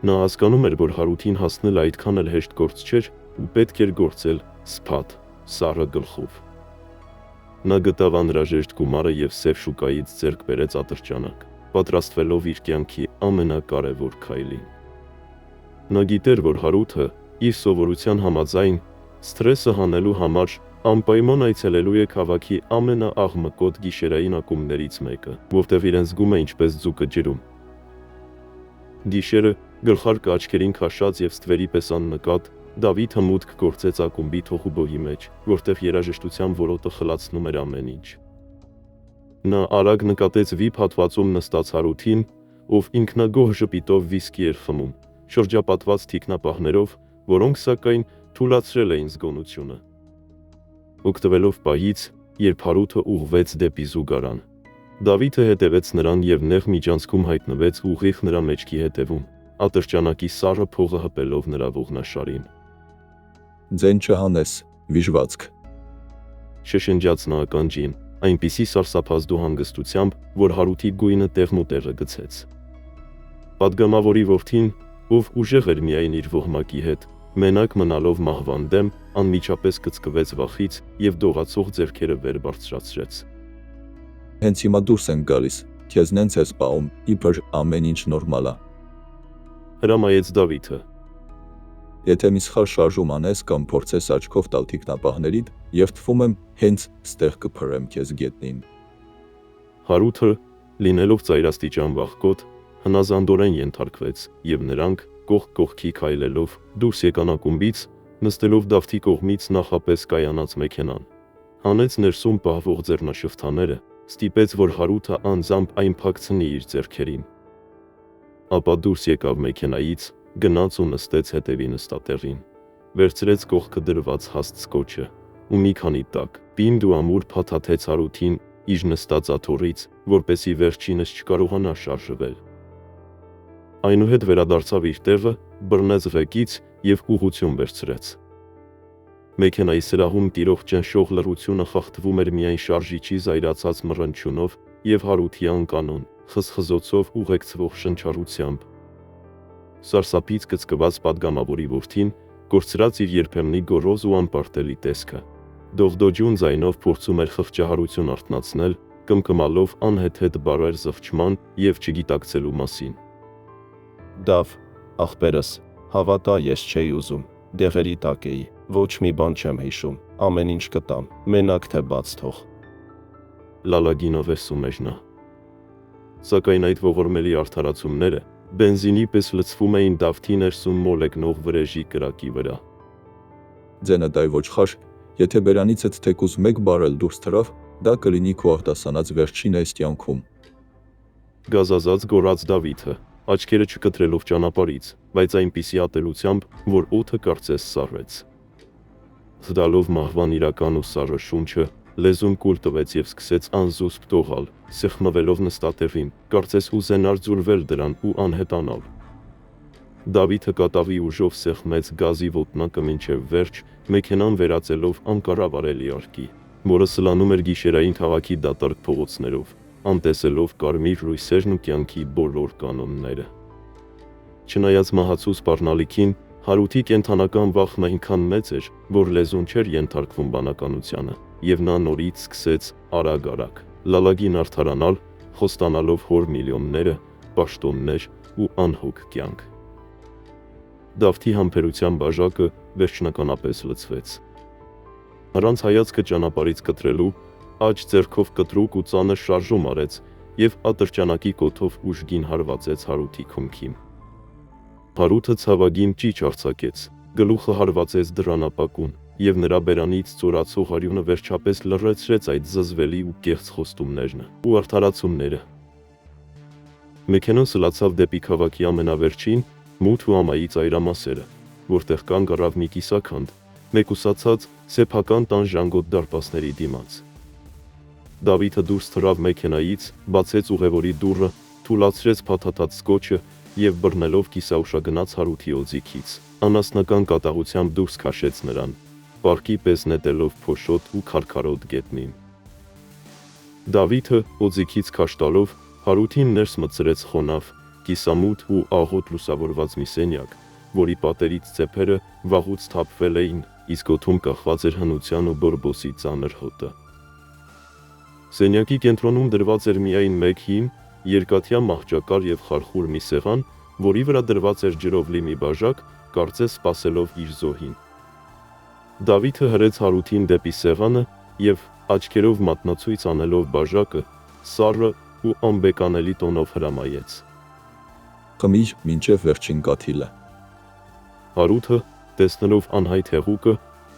Նա հասկանում էր, որ Հարութին հասնել այդքան էլ հեշտ գործ չէր ու պետք էր գործել սփաթ, սառը գլխով։ Նա գտավ անհրաժեշտ գումարը եւ սև շուկայից ձեռք բերեց ատրճանակ, պատրաստվելով իր կյանքի ամենակարևոր քայլին։ Նա գիտեր, որ Հարութը իր սովորության համաձայն սթրեսը հանելու համար անպայման այցելելու է քաղաքի ամենաաղմկոտ գիշերային ակումբներից մեկը, որտեղ իրեն զգում է ինչպես ձուկը ջրում։ Գիշերը գլխարկը աչքերին քաշած եւ ստվերի պես աննկատ, Դավիթը մուտք գործեց ակումբի թողուբոհի մեջ, որտեղ երաժշտության որոտը խլացնում էր ամեն ինչ։ Նա արագ նկատեց VIP հատվածում նստած Հարութին, ով ինքնագոհ ժպիտով վիսկի էր խմում, շրջապատված թիկնապահներով, որոնք սակայն թուլացրել էին զգոնությունը։ Օգտվելով պահից, երբ Հարութը ուղղվեց դեպի զուգարան, Դավիթը հետևեց նրան եւ նեղ միջանցքում հայտնվեց ուղիղ նրա մեջքի հետևում, ատրճանակի սառը փողը հպելով նրա ողնաշարին։ Ձեն չհանես, վիժվածք։ Շշնջաց նա ականջին, այնպիսի սարսափազդու հանգստությամբ, որ Հարութի գույնը տեղմուտեղը գցեց։ Պատգամավորի որդին, ով ուժեղ էր միայն իր ոհմակի հետ, մենակ մնալով մահվան դեմ, անմիջապես կծկվեց վախից եւ դողացող ձեռքերը վեր բարձրացրեց։ Հենց հիմա դուրս են գալիս, քեզ նենց ես պահում, իբր ամեն ինչ նորմալ է։ Հրամայեց Դավիթը։ Եթե մի սխալ շարժում անես կամ փորձես աչքով տալ թիկնապահներիդ, եւ թվում եմ հենց ստեղ կփրեմ քեզ գետնին։ Հարութը, լինելով ծայրաստիճան վախկոտ, հնազանդորեն ենթարկվեց եւ նրանք կողք կողքի քայլելով դուրս եկան ակումբից, նստելով Դավթի կողմից նախապես կայանած մեքենան։ Հանեց ներսում պահվող ձեռնաշղթաները, ստիպեց, որ Հարութը անձամբ այն փակցնի իր ձեռքերին։ Ապա դուրս եկավ մեքենայից, գնաց ու նստեց հետևի նստատեղին, վերցրեց կողքը դրված հաստ սկոչը ու մի քանի տակ, պինդ ու ամուր փաթաթեց Հարութին իր նստած աթոռից, որպեսի վերջինս չկարողանա շարժվել։ Այնուհետ վերադարձավ իր տեղը, բռնեց ղեկից եւ ուղղություն վերցրեց։ Մեքենայի սրահում տիրող ճնշող լռությունը խախտվում էր միայն շարժիչի զայրացած մռնչյունով եւ Հարութի անկանոն, խզխզոցով ուղեկցվող շնչառությամբ։ Սարսափից կծկված պատգամավորի որդին կորցրած իր երբեմնի գոռոզ ու անպարտելի տեսքը։ Դողդոջուն ձայնով փորձում էր խղճահարություն արթնացնել, կմկմալով անհեթեթ բառեր զղջման եւ չգիտակցելու մասին։ Դավ, ախպերս, հավատա ես չէի ուզում, դեղերի տակ էի, ոչ մի բան չեմ հիշում, ամեն ինչ կտամ, մենակ թե բաց թող։ Լալագինով էսում էր նա։ Սակայն այդ ողորմելի արդարացումները բենզինի պես լցվում էին Դավթի ներսում մոլեգնող վրեժի կրակի վրա։ Ձենը դայ ոչխար, եթե բերանիցդ թեկուզ մեկ բառ էլ դուրս թռավ, դա կլինի քո արտասանած վերջին այս կյանքում։ Գազազած գոռաց Դավիթը, աչքերը չկտրելով ճանապարհից, բայց այնպիսի ատելությամբ, որ օդը կարծես սառեց։ Զդալով մահվան իրական ու սառը շունչը, լեզուն կուլ տվեց եւ սկսեց անզուսպ տողալ, սեղմվելով նստատեղին, կարծես ուզենար ձուլվել դրան ու անհետանալ։ Դավիթը կատավի ուժով սեղմեց գազի ոտնակը մինչև վերջ, մեքենան վերածելով անկառավարելի արկի, որը սլանում էր գիշերային քաղաքի դատարկ փողոցներով, անտեսելով կարմիր լույսերն ու կյանքի բոլոր կանոնները։ Չնայած մահացու սպառնալիքին, Հարութի կենթանական վախն այնքան մեծ էր, որ լեզուն չէր ենթարկվում բանականությանը, եւ նա նորից սկսեց արագ-արագ լալագին արդարանալ, խոստանալով հոր միլիոնները, պաշտոններ ու անհոգ կյանք։ Դավթի համբերության բաժակը վերջնականապես լցվեց։ Նրանց հայացքը ճանապարհից կտրելու, աջ ձեռքով կտրուկ ու ծանր շարժում արեց եւ ատրճանակի կոթով ուժգին հարվածեց Հարութի քունքին։ Հարութը ցավագին ճիչ արձակեց, գլուխը հարվածեց դրանապակուն եւ նրա բերանից ծորացող արյունը վերջապես լռեցրեց այդ զզվելի ու կեղծ խոստումներն ու արդարացումները։ Մեքենան սլացավ դեպի քաղաքի ամենավերջին, մութ ու ամայի ծայրամասերը, որտեղ կանգ առավ մի կիսաքանդ, մեկուսացած սեփական տան ժանգոտ դարպասների դիմաց։ Դավիթը դուրս թռավ մեքենայից, բացեց ուղևորի դուռը, թուլացրեց փաթաթած սկոչը եւ բռնելով կիսաուշագնաց Հարութի օձիքից, անասնական կատաղությամբ դուրս քաշեց նրան, պարկի պես նետելով փոշոտ ու քարքարոտ գետնին։ Դավիթը օձիքից քաշ տալով Հարութին ներս մտցրեց խոնավ, կիսամութ ու աղոտ լուսավորված մի սենյակ, որի պատերից ծեփերը վաղուց թափվել էին, իսկ օդում կախված էր հնության ու բորբոսի ծանր հոտը։ Սենյակի կենտրոնում դրված էր միայն մեկ հին, երկաթյա մահճակար եւ խարխուր մի սեղան, որի վրա դրված էր ջրով լի մի բաժակ, կարծես սպասելով իր զոհին։ Դավիթը հրեց Հարութին դեպի սեղանը եւ աչքերով մատնացույց անելով բաժակը, սառը ու անբեկանելի տոնով հրամայեց. Խմիր մինչև վերջին կաթիլը։ Հարութը, տեսնելով անհայտ հեղուկը,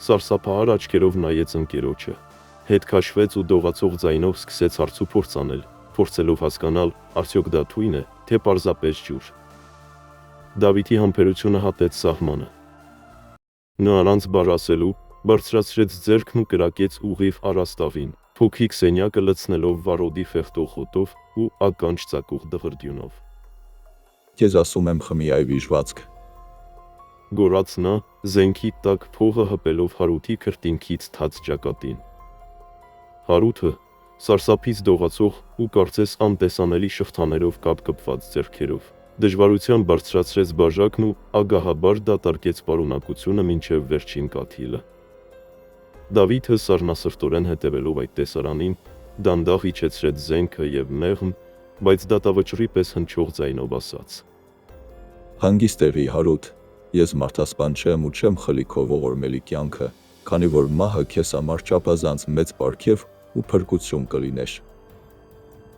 սարսափահար աչքերով նայեց ընկերոջը, հետ քաշվեց ու դողացող ձայնով սկսեց հարցուփորձ անել, փորձելով հասկանալ, արդյոք դա թույն է, թե պարզապես ջուր։ Դավիթի համբերությունը հատեց սահմանը։ Նա առանց բառ ասելու բարձրացրեց ձեռքն ու կրակեց ուղիղ առաստաղին, փոքրիկ սենյակը լցնելով վարոդի ֆեղտող հոտով ու ականջ ծակող դղրդյունով։ Քեզ ասում եմ խմի այ վիժվածք։ Գոռաց նա, զենքի տակ փողը հպելով Հարութի քրտինքից թաց ճակատին։ Հարութը, սարսափից դողացող ու կարծես անտեսանելի շղթաներով կապկպված ձեռքերով, դժվարությամբ բարձրացրեց բաժակն ու ագահաբար դատարկեց պարունակությունը մինչև վերջին կաթիլը։ Դավիթը սառնասրտորեն հետևելով այդ տեսարանին, դանդաղ իջեցրեց զենքը եւ մեղմ, բայց դատավճռի պես հնչող ձայնով ասաց. Հանգիստ եղի Հարութ, ես մարդասպան չեմ ու չեմ խլի քո ողորմելի կյանքը, քանի որ մահը քեզ համար չափազանց մեծ պարգև ու փրկություն կլիներ։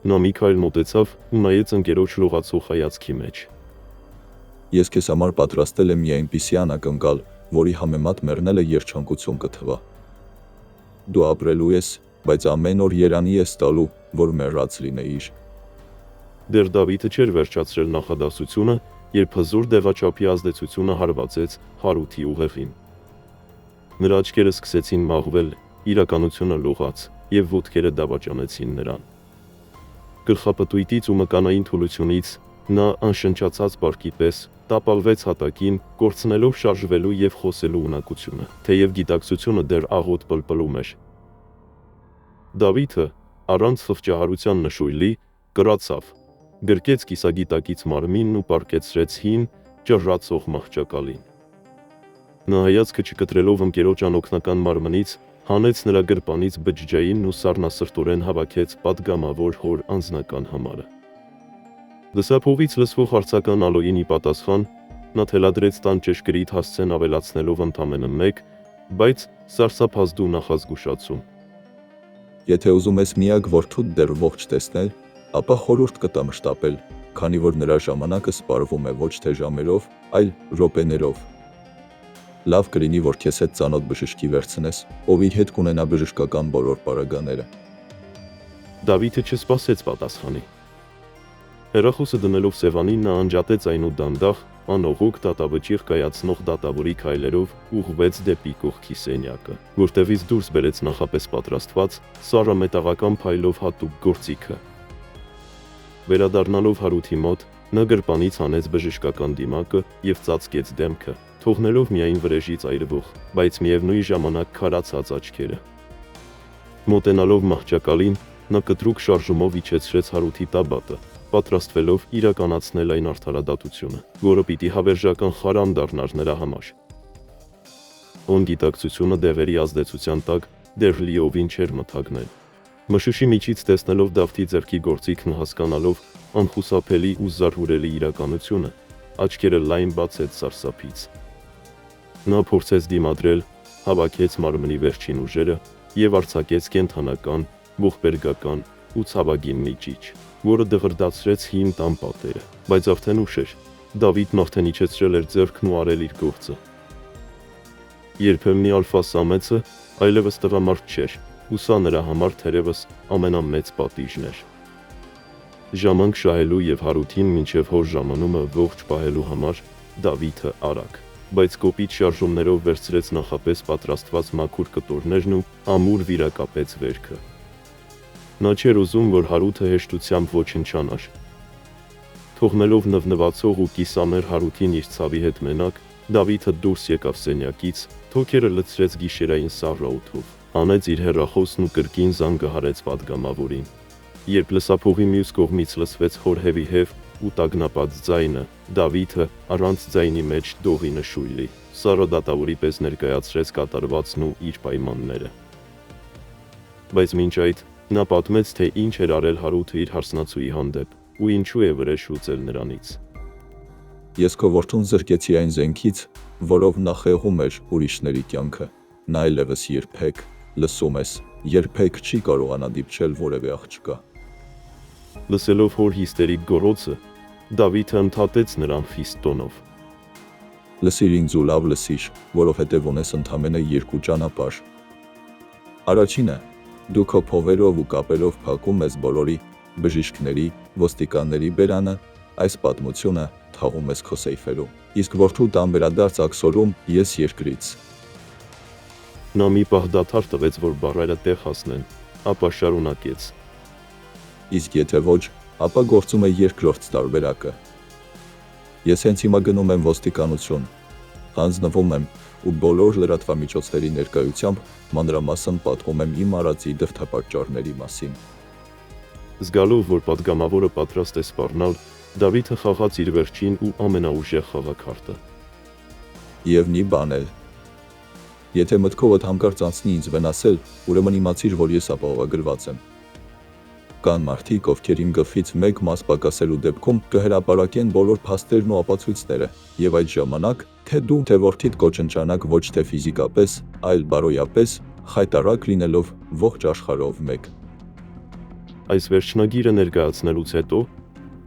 Նա մի քայլ մոտեցավ ու նայեց ընկերոջ լողացող հայացքի մեջ։ Ես քեզ համար պատրաստել եմ մի այնպիսի անակնկալ, որի համեմատ մեռնելը երջանկություն կթվա։ Դու ապրելու ես, բայց ամեն օր երանի ես տալու, որ մեռած լինեիր։ Դեռ Դավիթը չէր վերջացրել նախադասությունը, երբ հզոր դեղաչափի ազդեցությունը հարվածեց Հարութի ուղեղին։ Նրա աչքերը սկսեցին մաղվել, իրականությունը լողաց եւ ոտքերը դավաճանեցին նրան։ Գլխապտույտից ու մկանային թուլությունից նա անշնչացած պարկի պես տապալվեց հատակին, կորցնելով շարժվելու եւ խոսելու ունակությունը, թեև գիտակցությունը դեռ աղոտ պլպլում էր։ Դավիթը, առանց խղճահարության նշույլի, կրացավ, գրկեց կիսագիտակից մարմինն ու պարկեցրեց հին, ճռռացող մահճակալին։ Նա հայացքը չկտրելով ընկերոջ անօգնական մարմնից, հանեց նրա գրպանից բջջայինն ու սառնասրտորեն հավաքեց պատգամավոր հոր անձնական համարը։ Լսափողից լսվող հարցական ալոյին ի պատասխան, նա թելադրեց տան ճշգրիտ հասցեն ավելացնելով ընդամենը մեկ, բայց սարսափազդու նախազգուշացում։ Եթե ուզում ես միակ որդուդ դեռ ողջ տեսնել, ապա խորհուրդ կտամ շտապել, քանի որ նրա ժամանակը սպառվում է ոչ թե ժամերով, այլ րոպեներով։ Լավ կլինի, որ քեզ հետ ծանոթ բժշկի վերցնես, ով իր հետ կունենա բժշկական բոլոր պարագաները։ Դավիթը չսպասեց պատասխանի։ Հեռախոսը դնելով սեղանին նա անջատեց այն ու դանդաղ, անողոք դատավճիռ կայացնող դատավորի քայլերով ուղղվեց դեպի կողքի սենյակը, որտեղից դուրս բերեց նախապես պատրաստված սառը մետաղական փայլով հատուկ գործիքը։ Վերադառնալով Հարութի մոտ, նա գրպանից հանեց բժշկական դիմակը եւ ծածկեց դեմքը, թողնելով միայն վրեժից այրվող, բայց միևնույն ժամանակ քարացած աչքերը։ Մոտենալով մահճակալին, նա կտրուկ շարժումով իջեցրեց Հարութի տաբատը, պատրաստվելով իրականացնել այն արդարադատությունը, որը պիտի հավերժական խարան դառնար նրա համար։ Ոնգիտակցությունը դեղերի ազդեցության տակ դեռ լիովին չէր մթագնել։ Մշուշի միջից տեսնելով Դավթի ձեռքի գործիքն հասկանալով անխուսափելի ու զարհուրելի իրականությունը, աչքերը լայն բացեց սարսափից։ Նա փորձեց դիմադրել, հավաքեց մարմնի վերջին ուժերը եւ արձակեց կենթանական, ողբերգական ու ցավագին միջիչ, որը դղրդացրեց հին տան պատերը, բայց արդեն ուշ էր։ Դավիթն արդեն իջեցրել էր ձեռքն ու արել իր գործը։ Երբեմնի ալֆա Սամեցը այլևս տղամարդ չէր, ու սա նրա համար թերևս ամենամեծ պատիժն էր։ Ժամանակ շահելու եւ Հարութին մինչև հոր ժամանումը ողջ պահելու համար Դավիթը արագ, բայց կոպիտ շարժումներով վերցրեց նախապես պատրաստված մաքուր կտորներն ու ամուր վիրակապեց վերքը։ Նա չէր ուզում, որ Հարութը հեշտությամբ ոչնչանար։ Թողնելով նվնվացող ու կիսամեր Հարութին իր ցավի հետ մենակ, Դավիթը դուրս եկավ սենյակից, թոքերը լցրեց գիշերային սառը օդով, հանեց իր հեռախոսն ու կրկին զանգահարեց պատգամավորին։ Երբ լսափողի մյուս կողմից լսվեց խորհևի հև ու տագնապած ձայնը, Դավիթը առանց ձայնի մեջ դողի նշույլի, սառը դատավորի պես ներկայացրեց կատարվածն ու իր պայմանները։ Բայց մինչ այդ նա պատմեց, թե ինչ էր արել Հարութը իր հարսնացուի հանդեպ ու ինչու է վրեժ լուծել նրանից։ Ես քո որդուն զրկեցի այն զենքից, որով նա խեղում էր ուրիշների կյանքը։ Նա այլևս երբեք, լսում ես, երբեք չի կարողանա դիպչել որևէ աղջկա։ Լսելով հոր հիստերիկ գոռոցը, Դավիթը ընդհատեց նրան խիստ տոնով։ Լսիր ինձ ու լավ լսիր, որովհետև ունես ընդամենը երկու ճանապարհ։ Առաջինը, դու քո փողերով ու կապերով փակում ես բոլորի, բժիշկների, ոստիկանների բերանը, այս պատմությունը թաղում ես քո սեյֆերում, իսկ որդու տանբերադարձ աքսորում ես երկրից։ Նա մի պահ դադար տվեց, որ բառերը տեղ հասնեն, ապա շարունակեց. Իսկ եթե ոչ, ապա գործում է երկրորդ տարբերակը։ Ես հենց հիմա գնում եմ ոստիկանություն, հանձնվում եմ ու բոլոր լրատվամիջոցների ներկայությամբ մանրամասն պատմում եմ իմ արածի դրդապատճառների մասին։ Զգալով, որ պատգամավորը պատրաստ է սպառնալ, Դավիթը խաղաց իր վերջին ու ամենաուժեղ խաղաքարտը։ Եվ մի բան էլ։ Եթե մտքովդ հանկարծ անցնի ինձ վնասել, ուրեմն իմացիր, որ ես ապահովագրված եմ։ Կան մարդիկ, ովքեր իմ գլխից մեկ մաս պակասելու դեպքում կհրապարակեն բոլոր փաստերն ու ապացույցները, եւ այդ ժամանակ, թե դու թե որդիդ կոչնչանաք ոչ թե ֆիզիկապես, այլ բարոյապես, խայտարակ լինելով ողջ աշխարհով մեկ։ Այս վերջնագիրը ներկայացնելուց հետո,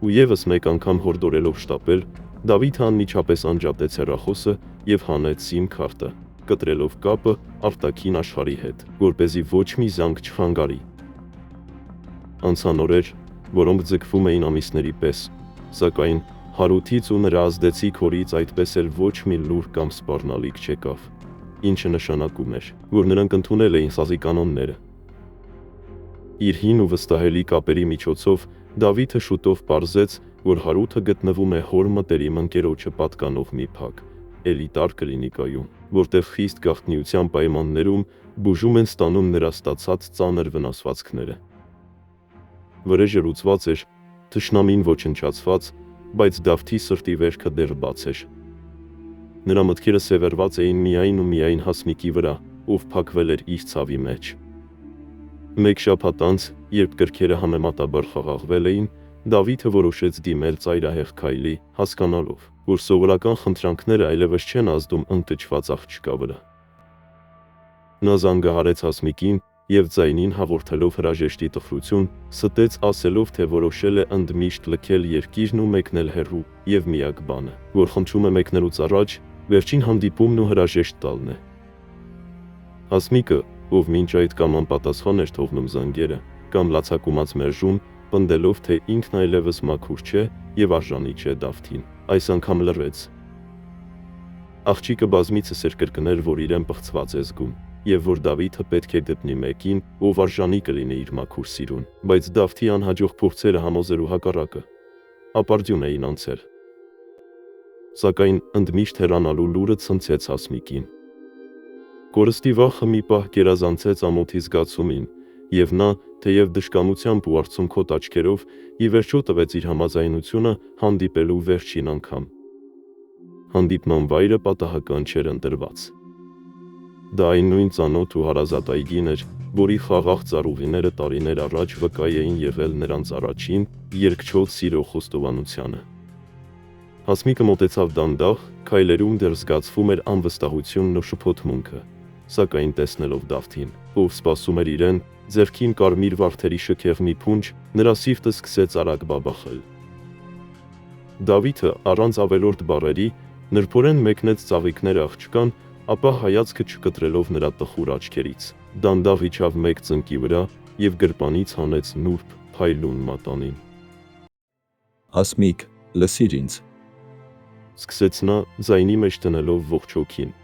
ու եւս մեկ անգամ հորդորելով շտապել, Դավիթը անմիջապես անջատեց հեռախոսը եւ հանեց SIM քարտը, կտրելով կապը արտաքին աշխարհի հետ, որպեսզի ոչ մի զանգ չխանգարի։ Անցան օրեր, որոնք ձգվում էին ամիսների պես, սակայն Հարութից ու նրա ազդեցիկ հորից այդպես էլ ոչ մի լուր կամ սպառնալիք չեկավ, ինչը նշանակում էր, որ նրանք ընդունել էին սազի կանոնները։ Իր հին ու վստահելի կապերի միջոցով Դավիթը շուտով պարզեց, որ Հարութը գտնվում է հոր մտերիմ ընկերոջը պատկանող մի փակ, էլիտար կլինիկայում, որտեղ խիստ գաղտնիության պայմաններում բուժում են ստանում նրա ստացած ծանր վնասվածքները։ Վրեժը լուծված էր, թշնամին ոչնչացված, բայց Դավթի սրտի վերքը դեռ բաց էր։ Նրա մտքերը սևեռված էին միայն ու միայն Հասմիկի վրա, ով փակվել էր իր ցավի մեջ։ Մեկ շաբաթ անց, երբ կրքերը համեմատաբար խաղաղվել էին, Դավիթը որոշեց դիմել ծայրահեղ քայլի, հասկանալով, որ սովորական խնդրանքները այլևս չեն ազդում ընտճված աղջկա վրա։ Նա զանգահարեց Հասմիկին եւ ձայնին հաղորդելով հրաժեշտի տխրություն, ստեց ասելով, թե որոշել է ընդմիշտ լքել երկիրն ու մեկնել հեռու, եւ միակ բանը, որ խնդրում է մեկնելուց առաջ, վերջին հանդիպումն ու հրաժեշտ տալն է։ Հասմիկը, ով մինչ այդ կամ անպատասխան էր թողնում զանգերը, կամ լացակումած մերժում, պնդելով, թե ինքն այլևս մաքուր չէ եւ արժանի չէ Դավթին, այս անգամ լռեց։ Աղջիկը բազմիցս էր կրկնել, որ իրեն պղծված է զգում, եւ որ Դավիթը պետք է գտնի մեկին, ով արժանի կլինի իր մաքուր սիրուն, բայց Դավթի անհաջող փորձերը համոզելու հակառակը ապարդյուն էին անցել։ Սակայն ընդմիշտ հեռանալու լուրը ցնցեց Հասմիկին։ Կորստի վախը մի պահ գերազանցեց ամոթի զգացումին, եւ նա, թեև դժկամությամբ ու արցունքոտ աչքերով, ի վերջո տվեց իր համաձայնությունը հանդիպելու վերջին անգամ։ Հանդիպման վայրը պատահական չէր ընտրված։ Դա այն նույն ծանոթ ու հարազատ այգին էր, որի խաղաղ ծառուղիները տարիներ առաջ վկայ էին եղել նրանց առաջին երկչոտ սիրո խոստովանությանը։ Հասմիկը մոտեցավ դանդաղ, քայլերում դեռ զգացվում էր անվստահությունն ու շփոթմունքը, սակայն տեսնելով Դավթին, ով սպասում էր իրեն, ձեռքին կարմիր վարդերի շքեղ մի փունջ, նրա սիրտը սկսեց արագ բաբախել։ Դավիթը առանց ավելորդ բառերի նրբորեն մեկնեց ծաղիկները աղջկան, ապա հայացքը չկտրելով նրա տխուր աչքերից, դանդաղ իջավ մեկ ծնկի վրա եւ գրպանից հանեց նուրբ փայլուն մատանին։ Հասմիկ, լսիր ինձ։ Սկսեց նա, ձայնի մեջ տնելով ողջ հոգին։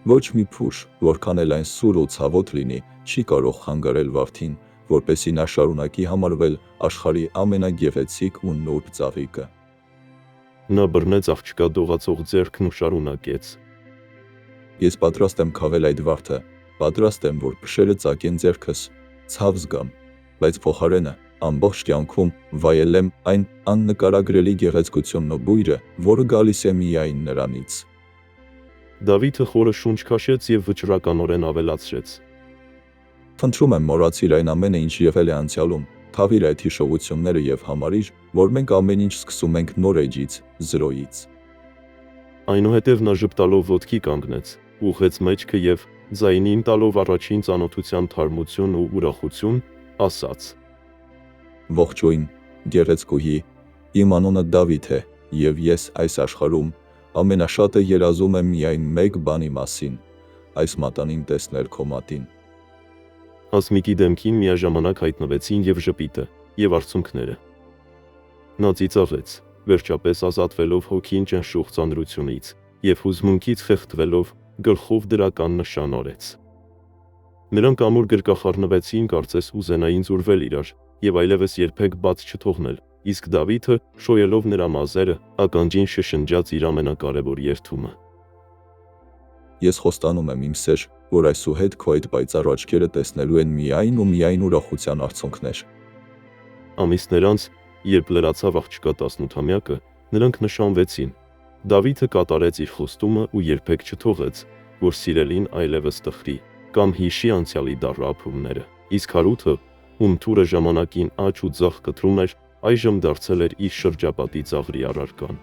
Ոչ մի փուշ, որքան էլ այն սուր ու ցավոտ լինի, չի կարող խանգարել Վարդին, որպեսզի նա շարունակի համարվել աշխարհի ամենագեղեցիկ ու նուրբ ծաղիկը։ Նա բռնեց աղջկա դողացող ձեռքն ու շարունակեց. Ես պատրաստ եմ քաղել այդ վարդը, պատրաստ եմ, որ փշերը ծակեն ձեռքս, ցավ զգամ, բայց փոխարենը ամբողջ կյանքում վայելեմ այն աննկարագրելի գեղեցկությունն ու բույրը, որը գալիս է միայն նրանից։ Դավիթը խորը շունչ քաշեց եւ վճռականորեն ավելացրեց. Խնդրում եմ մոռացիր այն ամենը, ինչ եղել է անցյալում, թավիր այդ հիշողությունները եւ համարիր, որ մենք ամեն ինչ սկսում ենք նոր էջից, զրոյից։ Այնուհետև նա ժպտալով ոտքի կանգնեց, ուղղեց մեջքը եւ ձայնին տալով առաջին ծանոթության թարմություն ու ուրախություն, ասաց. Ողջույն, գեղեցկուհի, իմ անունը Դավիթ է, եւ ես այս աշխարհում ամենաշատը երազում եմ միայն մեկ բանի մասին, այս մատանին տեսնել քո մատին։ Հասմիկի դեմքին միաժամանակ հայտնվեցին եւ ժպիտը, եւ արցունքները։ Նա ծիծաղեց, վերջապես ազատվելով հոգին ճնշող ծանրությունից, եւ հուզմունքից խեղդվելով գլխով դրական նշան արեց։ Նրանք ամուր գրկախառնվեցին, կարծես ուզենային զուրվել իրար, եւ այլևս երբեք բաց չթողնել, իսկ Դավիթը, շոյելով նրա մազերը, ականջին շշնջաց իր ամենակարևոր երդումը. Ես խոստանում եմ իմ սեր, որ այսուհետ քո այդ պայծառ աչքերը տեսնելու են միայն ու միայն ուրախության արցունքներ։ Ամիսներ անց, երբ լրացավ աղջկա 18-ամյակը, նրանք նշանվեցին։ Դավիթը կատարեց իր խոստումը ու երբեք չթողեց, որ սիրելին այլևս տխրի կամ հիշի անցյալի դառը, իսկ Հարութը, ում թուրը ժամանակին աճ ու ձախ կտրում էր, այժմ դարձել էր իր շրջապատի ծաղրի առարկան։